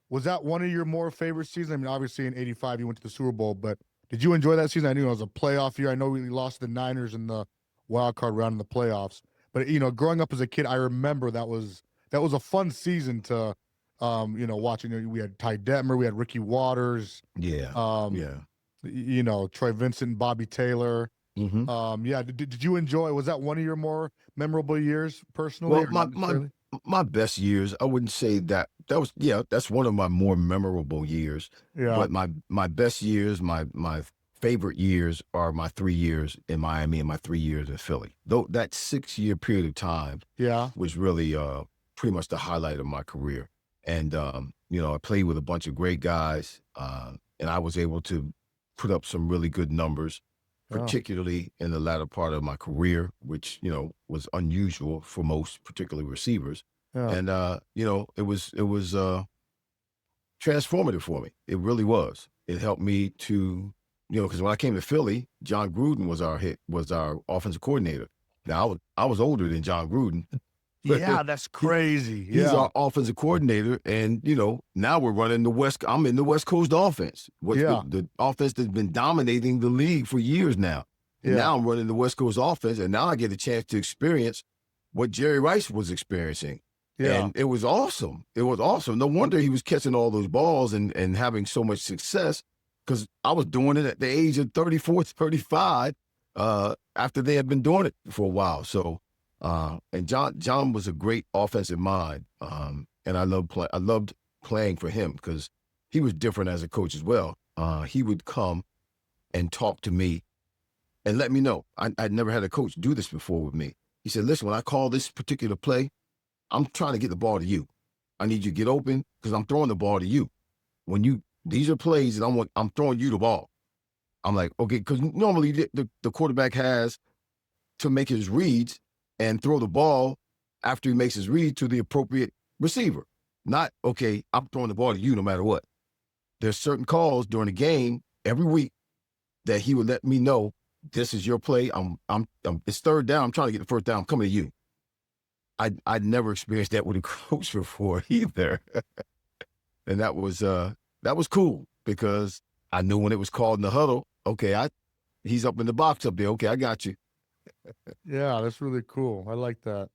Speaker 1: was that one of your more favorite seasons? I mean, obviously in 85, you went to the Super Bowl, but did you enjoy that season? I knew it was a playoff year. I know we lost the Niners in the wild card round in the playoffs, but growing up as a kid, I remember that was a fun season to, watching. We had Ty Detmer, we had Ricky Waters, Troy Vincent, Bobby Taylor. Did you enjoy? Was that one of your more memorable years personally?
Speaker 2: Well, my best years, I wouldn't say that was, that's one of my more memorable years.
Speaker 1: Yeah.
Speaker 2: But my best years, my favorite years are my 3 years in Miami and my 3 years in Philly. Though that 6-year period of time was really pretty much the highlight of my career. And, I played with a bunch of great guys, and I was able to put up some really good numbers, particularly in the latter part of my career, which, was unusual for most, particularly receivers.
Speaker 1: Yeah.
Speaker 2: And, it was transformative for me. It really was. It helped me to, because when I came to Philly, John Gruden was our offensive coordinator. Now I was older than John Gruden.
Speaker 1: Yeah, that's crazy.
Speaker 2: He's our offensive coordinator, and now we're running I'm in the West Coast offense. The offense that's been dominating the league for years now. And now I'm running the West Coast offense, and now I get a chance to experience what Jerry Rice was experiencing. Yeah. And it was awesome. It was awesome. No wonder he was catching all those balls and having so much success, because I was doing it at the age of 34, 35, after they had been doing it for a while. So, and John was a great offensive mind, and I loved playing for him because he was different as a coach as well. He would come and talk to me and let me know. I'd never had a coach do this before with me. He said, "Listen, when I call this particular play, I'm trying to get the ball to you. I need you to get open because I'm throwing the ball to you. These are plays that I'm throwing you the ball." I'm like, okay, because normally the quarterback has to make his reads and throw the ball after he makes his read to the appropriate receiver. Not, okay, I'm throwing the ball to you no matter what. There's certain calls during the game every week that he would let me know, this is your play. It's third down. I'm trying to get the first down. I'm coming to you. I'd never experienced that with a coach before either. And that was cool because I knew when it was called in the huddle, okay, he's up in the box up there. Okay, I got you.
Speaker 1: Yeah, that's really cool. I like that.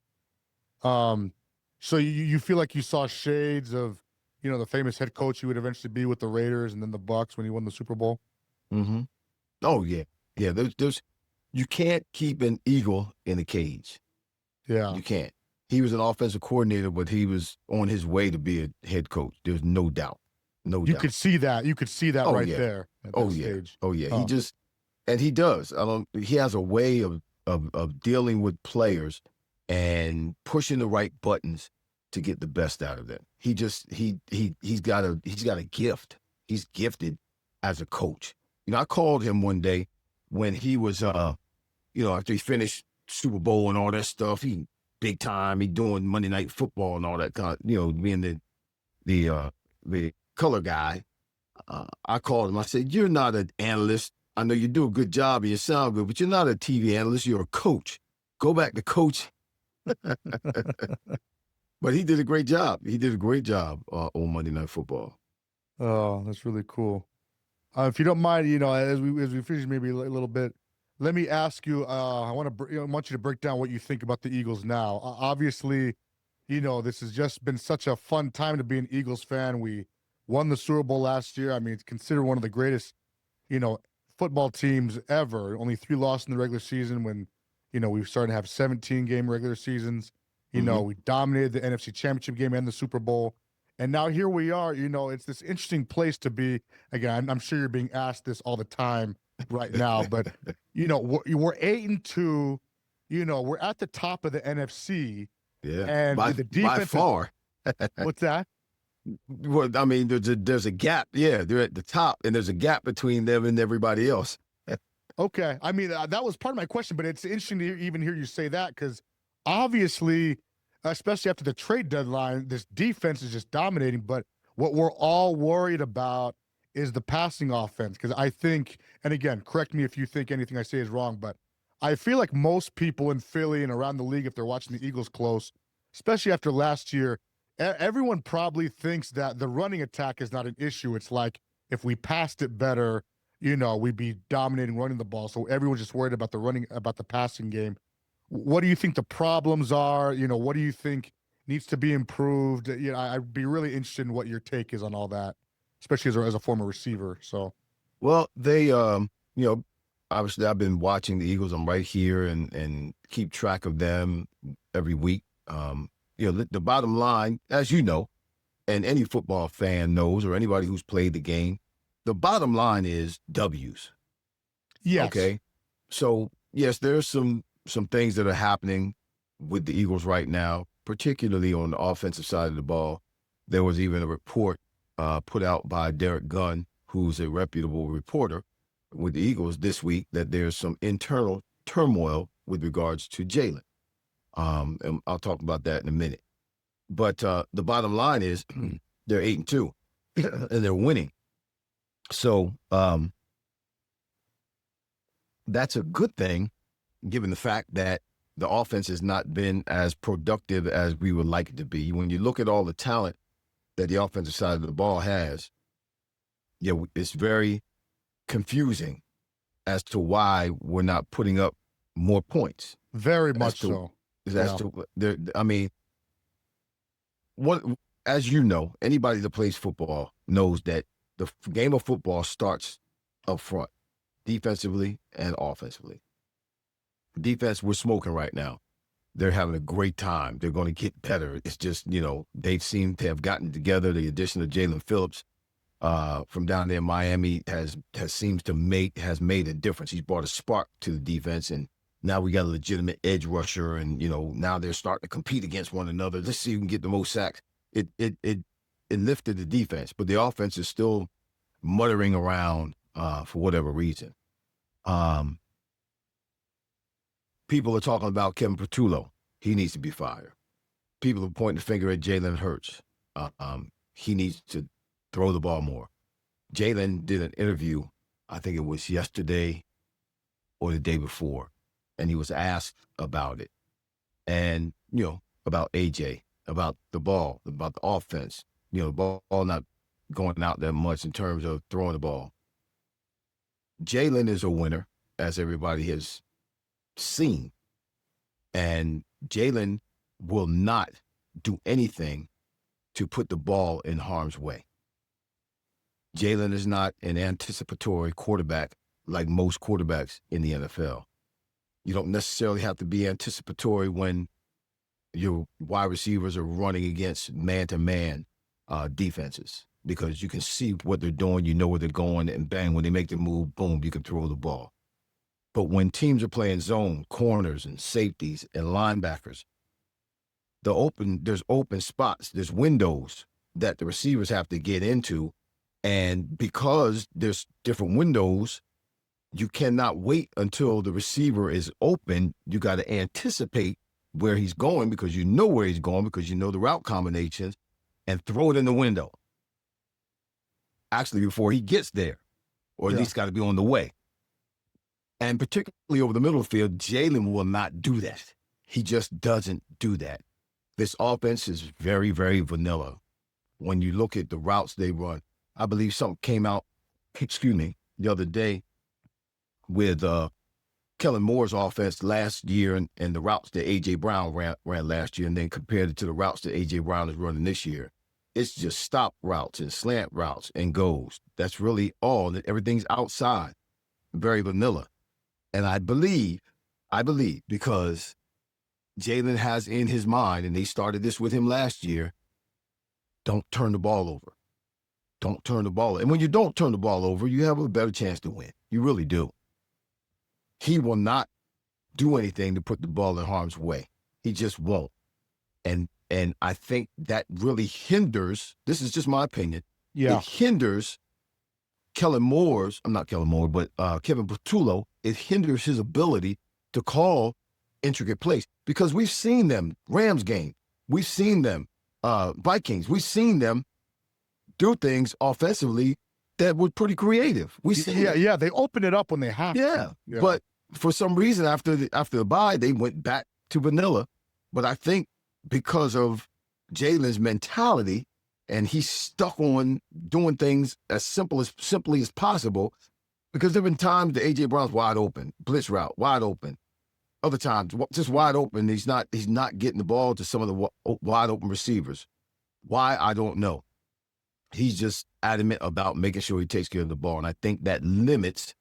Speaker 1: So you feel like you saw shades of, the famous head coach you would eventually be with the Raiders and then the Bucks when he won the Super Bowl?
Speaker 2: Mm-hmm. Oh, yeah. Yeah, you can't keep an eagle in a cage.
Speaker 1: Yeah.
Speaker 2: You can't. He was an offensive coordinator, but he was on his way to be a head coach. There's no doubt. No doubt.
Speaker 1: You could see that there at that stage.
Speaker 2: Oh, yeah. He does. He has a way of dealing with players and pushing the right buttons to get the best out of them. He's got a gift. He's gifted as a coach. I called him one day when he was, after he finished Super Bowl and all that stuff, he big time, he doing Monday Night Football and all that kind of, being the color guy. I called him. I said, "You're not an analyst. I know you do a good job and you sound good, but you're not a TV analyst. You're a coach. Go back to coach." But he did a great job. He did a great job on Monday Night Football.
Speaker 1: Oh, that's really cool. If you don't mind, as we finish maybe a little bit, let me ask you. I want you to break down what you think about the Eagles now. Obviously, this has just been such a fun time to be an Eagles fan. We won the Super Bowl last year. I mean, it's considered one of the greatest, football teams ever. Only 3 losses in the regular season when, we started to have 17-game regular seasons. We dominated the NFC Championship game and the Super Bowl. And now here we are, it's this interesting place to be. Again, I'm sure you're being asked this all the time. right now. But we're 8-2. We're at the top of the NFC,
Speaker 2: Yeah,
Speaker 1: and
Speaker 2: by
Speaker 1: the
Speaker 2: by
Speaker 1: defense is
Speaker 2: far.
Speaker 1: what's that?
Speaker 2: Well, I mean, there's a gap. Yeah, they're at the top, and there's a gap between them and everybody else.
Speaker 1: Okay, I mean that was part of my question, but it's interesting to even hear you say that because obviously, especially after the trade deadline, this defense is just dominating. But what we're all worried about is the passing offense because I think, and again, correct me if you think anything I say is wrong, but I feel like most people in Philly and around the league, if they're watching the Eagles close, especially after last year, everyone probably thinks that the running attack is not an issue. It's like if we passed it better, we'd be dominating running the ball. So everyone's just worried about the passing game. What do you think the problems are? What do you think needs to be improved? I'd be really interested in what your take is on all that, especially as a former receiver. So,
Speaker 2: Well, they, obviously I've been watching the Eagles. I'm right here and keep track of them every week. The bottom line, as you know, and any football fan knows, or anybody who's played the game, the bottom line is W's.
Speaker 1: yes.
Speaker 2: Okay. So yes, there's some things that are happening with the Eagles right now, particularly on the offensive side of the ball. There was even a report put out by Derek Gunn, who's a reputable reporter with the Eagles this week, that there's some internal turmoil with regards to Jalen. And I'll talk about that in a minute. But the bottom line is they're 8-2 and they're winning. So that's a good thing, given the fact that the offense has not been as productive as we would like it to be. When you look at all the talent that the offensive side of the ball has, it's very confusing as to why we're not putting up more points.
Speaker 1: Very much so.
Speaker 2: I mean, as you know, anybody that plays football knows that the game of football starts up front, defensively and offensively. Defense, we're smoking right now. They're having a great time. They're going to get better. It's just, they seem to have gotten together. The addition of Jalen Phillips from down there in Miami has made a difference. He's brought a spark to the defense, and now we got a legitimate edge rusher, and now they're starting to compete against one another. Let's see who can get the most sacks. It lifted the defense, but the offense is still muttering around for whatever reason. People are talking about Kevin Patullo. He needs to be fired. People are pointing the finger at Jalen Hurts. He needs to throw the ball more. Jalen did an interview, I think it was yesterday or the day before, and he was asked about it. And, about AJ, about the ball, about the offense, the ball not going out that much in terms of throwing the ball. Jalen is a winner, as everybody has seen. And Jalen will not do anything to put the ball in harm's way. Jalen is not an anticipatory quarterback like most quarterbacks in the NFL. You don't necessarily have to be anticipatory when your wide receivers are running against man-to-man defenses, because you can see what they're doing, you know where they're going, and bang, when they make the move, boom, you can throw the ball. But when teams are playing zone, corners and safeties and linebackers, there's open spots, there's windows that the receivers have to get into. And because there's different windows, you cannot wait until the receiver is open. You got to anticipate where he's going, because you know where he's going, because you know the route combinations, and throw it in the window. Actually, before he gets there, or at least got to be on the way. And particularly over the middle of the field, Jalen will not do that. He just doesn't do that. This offense is very, very vanilla. When you look at the routes they run, I believe something came out, the other day with Kellen Moore's offense last year and the routes that A.J. Brown ran last year, and then compared it to the routes that A.J. Brown is running this year. It's just stop routes and slant routes and goes. That's really all. Everything's outside, very vanilla. And I believe because Jalen has in his mind, and they started this with him last year, don't turn the ball over. don't turn the ball. And when you don't turn the ball over, you have a better chance to win. You really do. He will not do anything to put the ball in harm's way. He just won't. And I think that really hinders, this is just my opinion, it hinders Kevin Patullo, it hinders his ability to call intricate plays because we've seen them, Rams game, we've seen them, Vikings, we've seen them do things offensively that were pretty creative.
Speaker 1: They open it up when they have to. Yeah.
Speaker 2: But for some reason after the bye, they went back to vanilla. But I think because of Jalen's mentality, and he's stuck on doing things as simply as possible, because there have been times that A.J. Brown's wide open, blitz route, wide open. Other times, just wide open, he's not getting the ball to some of the wide open receivers. Why, I don't know. He's just adamant about making sure he takes care of the ball, and I think that limits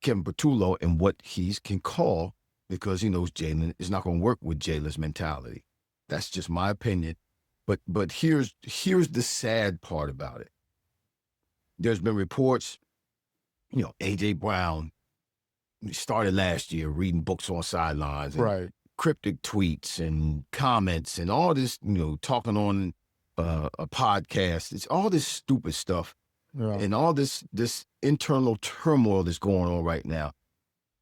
Speaker 2: Kevin Patullo and what he can call, because he knows Jalen is not going to work with Jalen's mentality. That's just my opinion. But here's the sad part about it. There's been reports, A.J. Brown started last year reading books on sidelines, and cryptic tweets and comments and all this, talking on a podcast. It's all this stupid stuff and all this internal turmoil that's going on right now.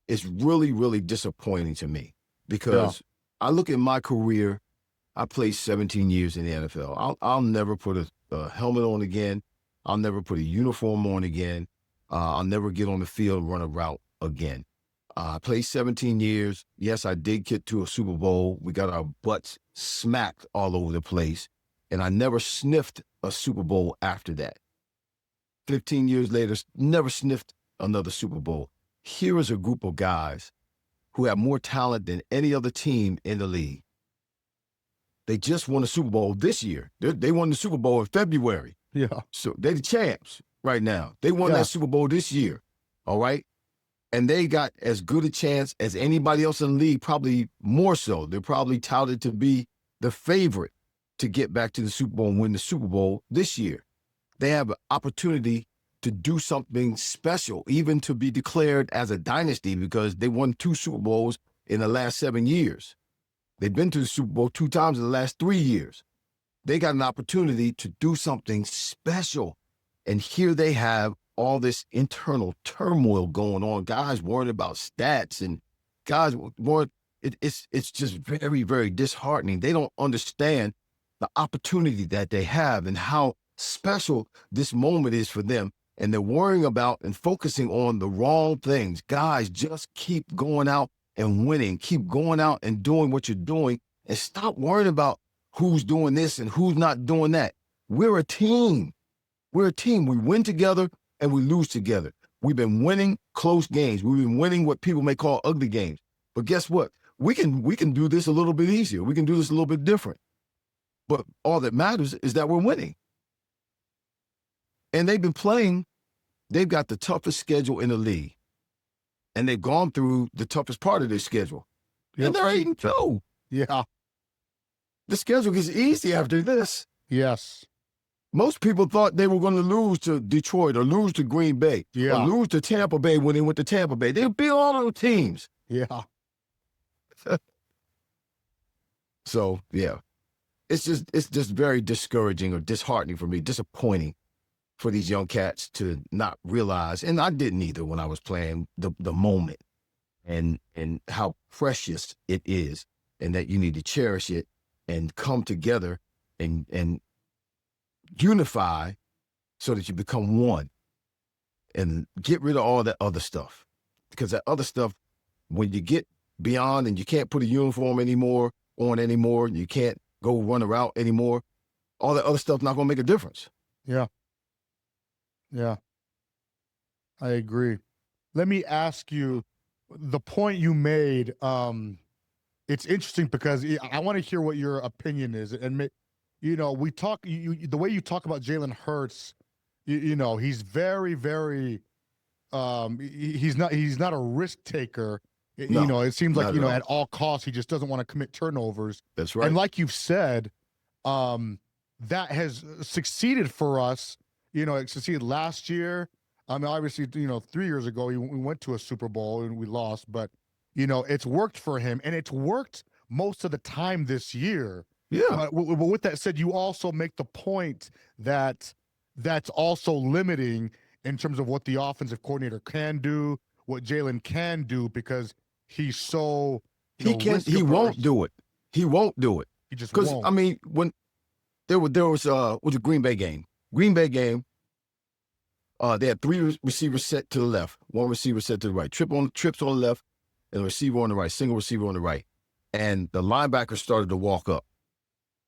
Speaker 2: It's really, really disappointing to me because I look at my career. I played 17 years in the NFL. I'll never put a helmet on again. I'll never put a uniform on again. I'll never get on the field and run a route again. I played 17 years. Yes, I did get to a Super Bowl. We got our butts smacked all over the place. And I never sniffed a Super Bowl after that. 15 years later, never sniffed another Super Bowl. Here is a group of guys who have more talent than any other team in the league. They just won the Super Bowl this year. They won the Super Bowl in February.
Speaker 1: Yeah.
Speaker 2: So they're the champs right now. They won that Super Bowl this year. All right. And they got as good a chance as anybody else in the league, probably more so. They're probably touted to be the favorite to get back to the Super Bowl and win the Super Bowl this year. They have an opportunity to do something special, even to be declared as a dynasty, because they won 2 Super Bowls in the last 7 years. They've been to the Super Bowl 2 times in the last 3 years. They got an opportunity to do something special. And here they have all this internal turmoil going on. Guys worrying about stats and guys worrying. It's just very, very disheartening. They don't understand the opportunity that they have and how special this moment is for them. And they're worrying about and focusing on the wrong things. Guys, just keep going out and winning. Keep going out and doing what you're doing and stop worrying about who's doing this and who's not doing that. We're a team. We're a team. We win together and we lose together. We've been winning close games. We've been winning what people may call ugly games. But guess what? We can do this a little bit easier. We can do this a little bit different. But all that matters is that we're winning. And they've been playing. They've got the toughest schedule in the league. And they've gone through the toughest part of their schedule. Yep. And they're 8-2.
Speaker 1: Yeah.
Speaker 2: The schedule gets easy after this.
Speaker 1: Yes.
Speaker 2: Most people thought they were going to lose to Detroit or lose to Green Bay or lose to Tampa Bay when they went to Tampa Bay. They beat all those teams.
Speaker 1: Yeah.
Speaker 2: So, yeah. It's just very discouraging or disheartening for me, disappointing for these young cats to not realize, and I didn't either when I was playing, the moment and how precious it is, and that you need to cherish it and come together and unify so that you become one and get rid of all that other stuff. Because that other stuff, when you get beyond and you can't put a uniform on anymore, you can't go run a route anymore, all that other stuff's not going to make a difference.
Speaker 1: Yeah. Yeah. I agree. Let me ask you, the point you made, it's interesting because I want to hear what your opinion is. And, we talk, the way you talk about Jalen Hurts, he's very, very, he's not a risk taker.
Speaker 2: No,
Speaker 1: it seems like, at all costs, he just doesn't want to commit turnovers.
Speaker 2: That's right.
Speaker 1: And like you've said, that has succeeded for us. It succeeded last year. I mean, obviously, 3 years ago, we went to a Super Bowl and we lost, but, it's worked for him and it's worked most of the time this year.
Speaker 2: Yeah.
Speaker 1: But with that said, you also make the point that that's also limiting in terms of what the offensive coordinator can do, what Jalen can do, because he's so,
Speaker 2: He can't. He won't do it. He won't do it.
Speaker 1: He just
Speaker 2: Because
Speaker 1: won't.
Speaker 2: I mean, when there was a Green Bay game. They had three receivers set to the left, one receiver set to the right. Trips on the left, and a receiver on the right, single receiver on the right. And the linebacker started to walk up.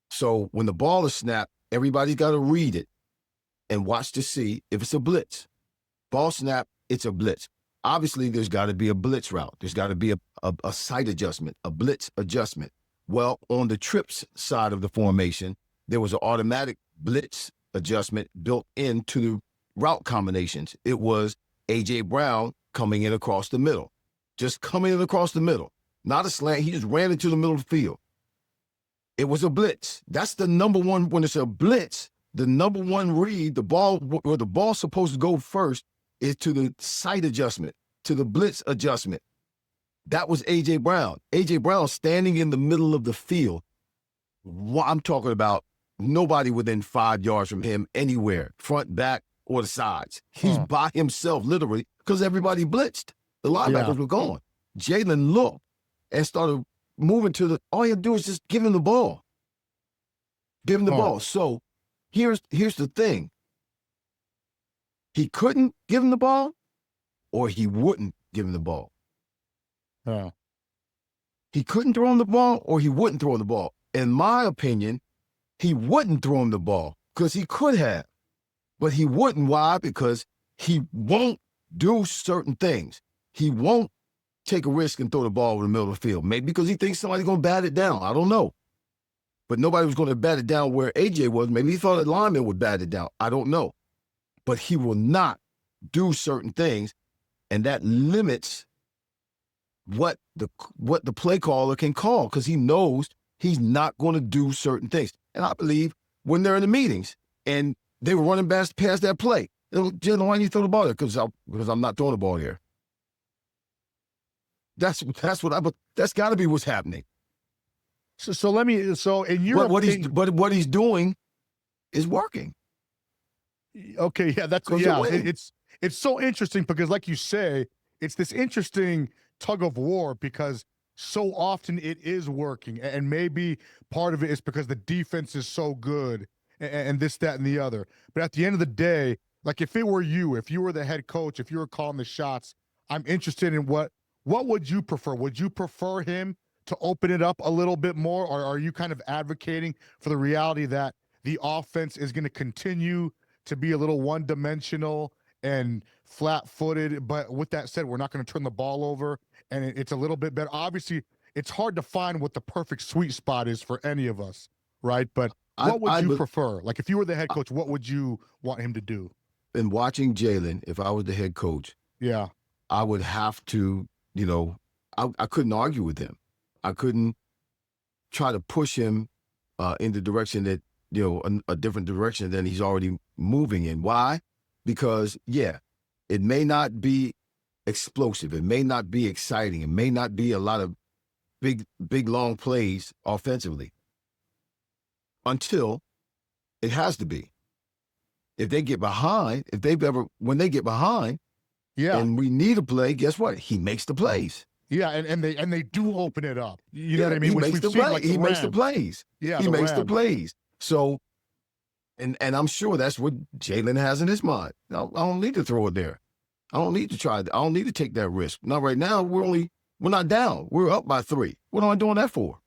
Speaker 2: So when the ball is snapped, everybody's got to read it and watch to see if it's a blitz. Ball snap, it's a blitz. Obviously, there's got to be a blitz route. There's got to be a sight adjustment, a blitz adjustment. Well, on the trips side of the formation, there was an automatic blitz adjustment built into the route combinations. It was A.J. Brown coming in across the middle, just coming in across the middle, not a slant. He just ran into the middle of the field. It was a blitz. That's the number one. When it's a blitz, the number one read, the ball, where the ball's supposed to go first, is to the sight adjustment, to the blitz adjustment. That was A.J. Brown. A.J. Brown standing in the middle of the field. I'm talking about nobody within 5 yards from him anywhere, front, back, or the sides. He's by himself, literally, because everybody blitzed. The linebackers were gone. Jalen looked and started moving to the, all you have to do is just give him the ball. Give him the ball. So here's the thing. He couldn't give him the ball, or he wouldn't give him the ball. He couldn't throw him the ball, or he wouldn't throw him the ball. In my opinion, he wouldn't throw him the ball because he could have, but he wouldn't. Why? Because he won't do certain things. He won't take a risk and throw the ball over the middle of the field. Maybe because he thinks somebody's going to bat it down. I don't know. But nobody was going to bat it down where AJ was. Maybe he thought a lineman would bat it down. I don't know. But he will not do certain things, and that limits what the play caller can call, because he knows he's not going to do certain things. And I believe when they're in the meetings and they were running past that play, Jalen, why didn't you throw the ball there? Because I'm not throwing the ball here. That's got to be what's happening.
Speaker 1: So in your
Speaker 2: what he's doing is working.
Speaker 1: Okay, yeah, it's so interesting because, like you say, it's this interesting tug of war because so often it is working, and maybe part of it is because the defense is so good and this, that, and the other. But at the end of the day, like if it were you, if you were the head coach, if you were calling the shots, I'm interested in what would you prefer? Would you prefer him to open it up a little bit more, or are you kind of advocating for the reality that the offense is going to continue to be a little one-dimensional and flat-footed? But with that said, we're not going to turn the ball over, and it's a little bit better. Obviously, it's hard to find what the perfect sweet spot is for any of us, right? But what would you prefer? Like, if you were the head coach, what would you want him to do?
Speaker 2: In watching Jalen, if I was the head coach, I would have to, I couldn't argue with him. I couldn't try to push him in the direction that, a different direction than he's already moving in. Why? Because, it may not be explosive. It may not be exciting. It may not be a lot of big, long plays offensively until it has to be. If they get behind, when they get behind, and we need a play, guess what? He makes the plays.
Speaker 1: Yeah, and they do open it up. You know what I mean?
Speaker 2: He makes the plays. He makes the plays.
Speaker 1: Yeah,
Speaker 2: he makes the plays. So, and I'm sure that's what Jalen has in his mind. I don't need to throw it there. I don't need to try. I don't need to take that risk. Now, right now, we're not down. We're up by 3. What am I doing that for?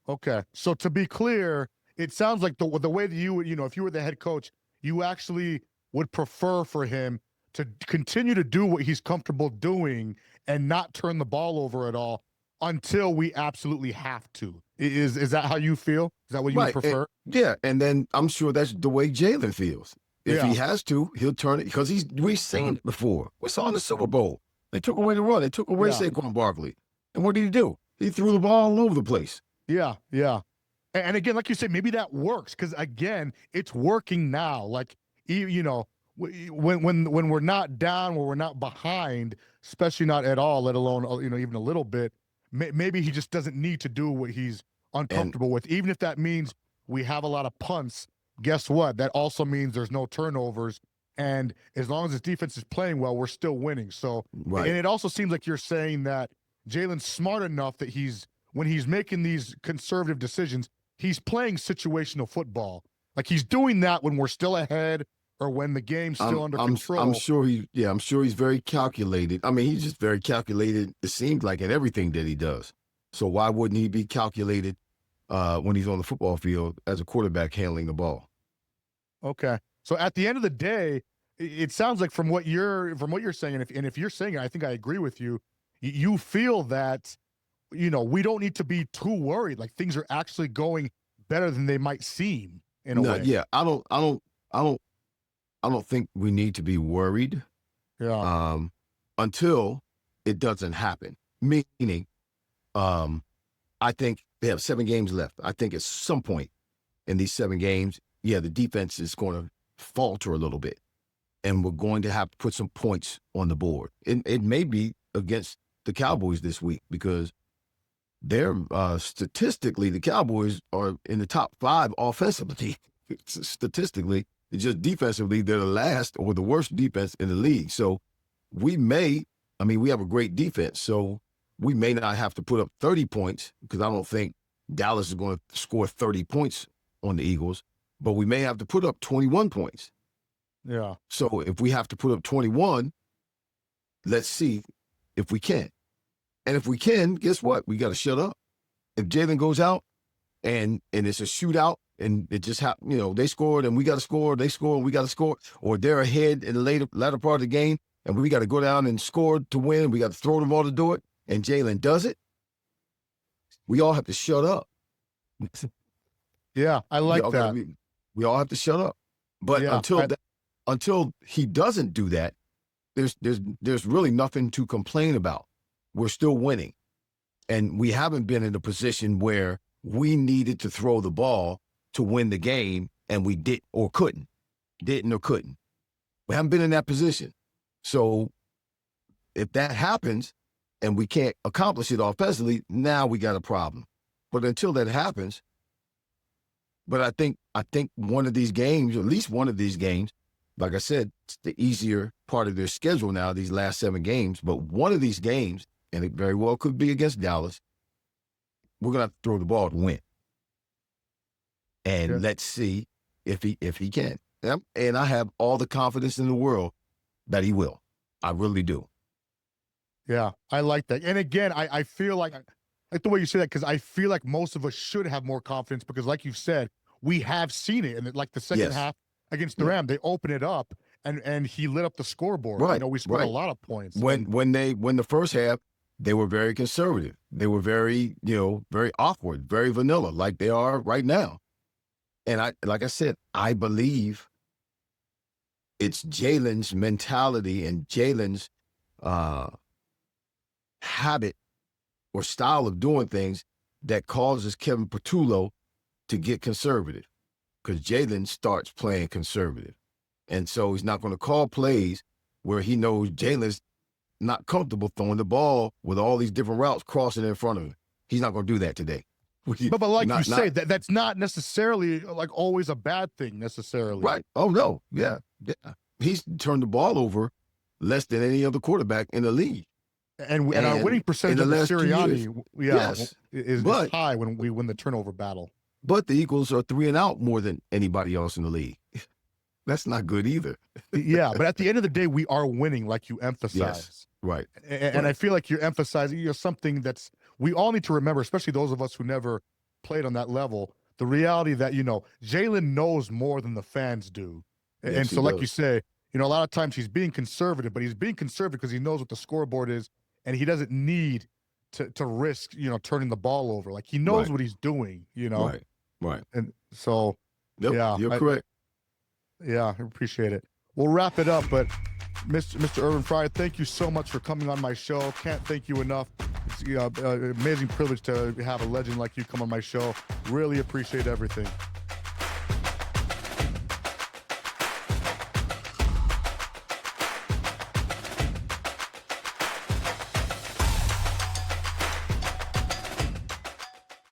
Speaker 1: Okay, so to be clear, it sounds like the way that you would, if you were the head coach, you actually would prefer for him to continue to do what he's comfortable doing and not turn the ball over at all until we absolutely have to. Is that how you feel? Is that what you would prefer?
Speaker 2: And then I'm sure that's the way Jalen feels. If he has to, he'll turn it, because we've seen it before. We saw in the Super Bowl. They took away the run. They took away Saquon Barkley. And what did he do? He threw the ball all over the place.
Speaker 1: Yeah. And again, like you said, maybe that works because again, it's working now. Like you know, when we're not down, when we're not behind, especially not at all, let alone even a little bit. Maybe he just doesn't need to do what he's uncomfortable with, even if that means we have a lot of punts. Guess what? That also means there's no turnovers. And as long as his defense is playing well, we're still winning. So,
Speaker 2: Right.
Speaker 1: and it also seems like you're saying that Jalen's smart enough that when he's making these conservative decisions, he's playing situational football. Like he's doing that when we're still ahead or when the game's still under control.
Speaker 2: I'm sure he's very calculated. I mean, he's just very calculated, it seems like, in everything that he does. So why wouldn't he be calculated when he's on the football field as a quarterback handling the ball?
Speaker 1: Okay. So at the end of the day, it sounds like from what you're saying, and if you're saying it, I think I agree with you. You feel that, we don't need to be too worried. Like things are actually going better than they might seem in a way.
Speaker 2: Yeah, I don't think we need to be worried.
Speaker 1: Yeah.
Speaker 2: Until it doesn't happen. Meaning, I think they have 7 games left. I think at some point in these 7 games, the defense is going to falter a little bit, and we're going to have to put some points on the board. It may be against the Cowboys this week because they're statistically, the Cowboys are in the top 5 offensively. Statistically, it's just defensively, they're the last or the worst defense in the league. So we have a great defense, so we may not have to put up 30 points because I don't think Dallas is going to score 30 points on the Eagles, but we may have to put up 21 points.
Speaker 1: Yeah.
Speaker 2: So if we have to put up 21, let's see if we can. And if we can, guess what? We got to shut up. If Jalen goes out and it's a shootout and it just happened, they scored and we got to score, they score and we got to score, or they're ahead in the latter part of the game and we got to go down and score to win, we got to throw the ball to do it, and Jalen does it, we all have to shut up.
Speaker 1: Yeah, I like that.
Speaker 2: We all have to shut up. But until he doesn't do that, there's really nothing to complain about. We're still winning. And we haven't been in a position where we needed to throw the ball to win the game and we didn't or couldn't. We haven't been in that position. So if that happens and we can't accomplish it offensively, now we got a problem. But until that happens, but I think one of these games, or at least one of these games, like I said, it's the easier part of their schedule now, these last 7 games, but one of these games, and it very well could be against Dallas, we're going to have to throw the ball to win. And let's see if he can. And I have all the confidence in the world that he will. I really do.
Speaker 1: Yeah, I like that. And again, I feel like the way you say that, because I feel like most of us should have more confidence because, like you've said, we have seen it. And like the second half against the Rams, they open it up and he lit up the scoreboard.
Speaker 2: Right.
Speaker 1: We scored a lot of points.
Speaker 2: When the first half, they were very conservative. They were very, very awkward, very vanilla, like they are right now. And like I said, I believe it's Jalen's mentality and Jalen's habit or style of doing things that causes Kevin Patullo to get conservative, because Jalen starts playing conservative. And so he's not going to call plays where he knows Jalen's not comfortable throwing the ball with all these different routes crossing in front of him. He's not going to do that today.
Speaker 1: But like you say, that's not necessarily like always a bad thing necessarily.
Speaker 2: Right. Oh, no. Yeah. He's turned the ball over less than any other quarterback in the league.
Speaker 1: And our winning percentage of the Sirianni is high when we win the turnover battle.
Speaker 2: But the Eagles are 3 and out more than anybody else in the league. That's not good either.
Speaker 1: Yeah, but at the end of the day, we are winning, like you emphasize.
Speaker 2: Yes, right.
Speaker 1: And I feel like you're emphasizing something that's we all need to remember, especially those of us who never played on that level, the reality that, Jalen knows more than the fans do.
Speaker 2: Yes,
Speaker 1: and so, like you say, a lot of times he's being conservative, but he's being conservative because he knows what the scoreboard is, and he doesn't need to risk, turning the ball over. Like he knows what he's doing,
Speaker 2: Right.
Speaker 1: And so,
Speaker 2: you're correct.
Speaker 1: Yeah, I appreciate it. We'll wrap it up, but Mr. Irving Fryar, thank you so much for coming on my show. Can't thank you enough. It's amazing privilege to have a legend like you come on my show. Really appreciate everything.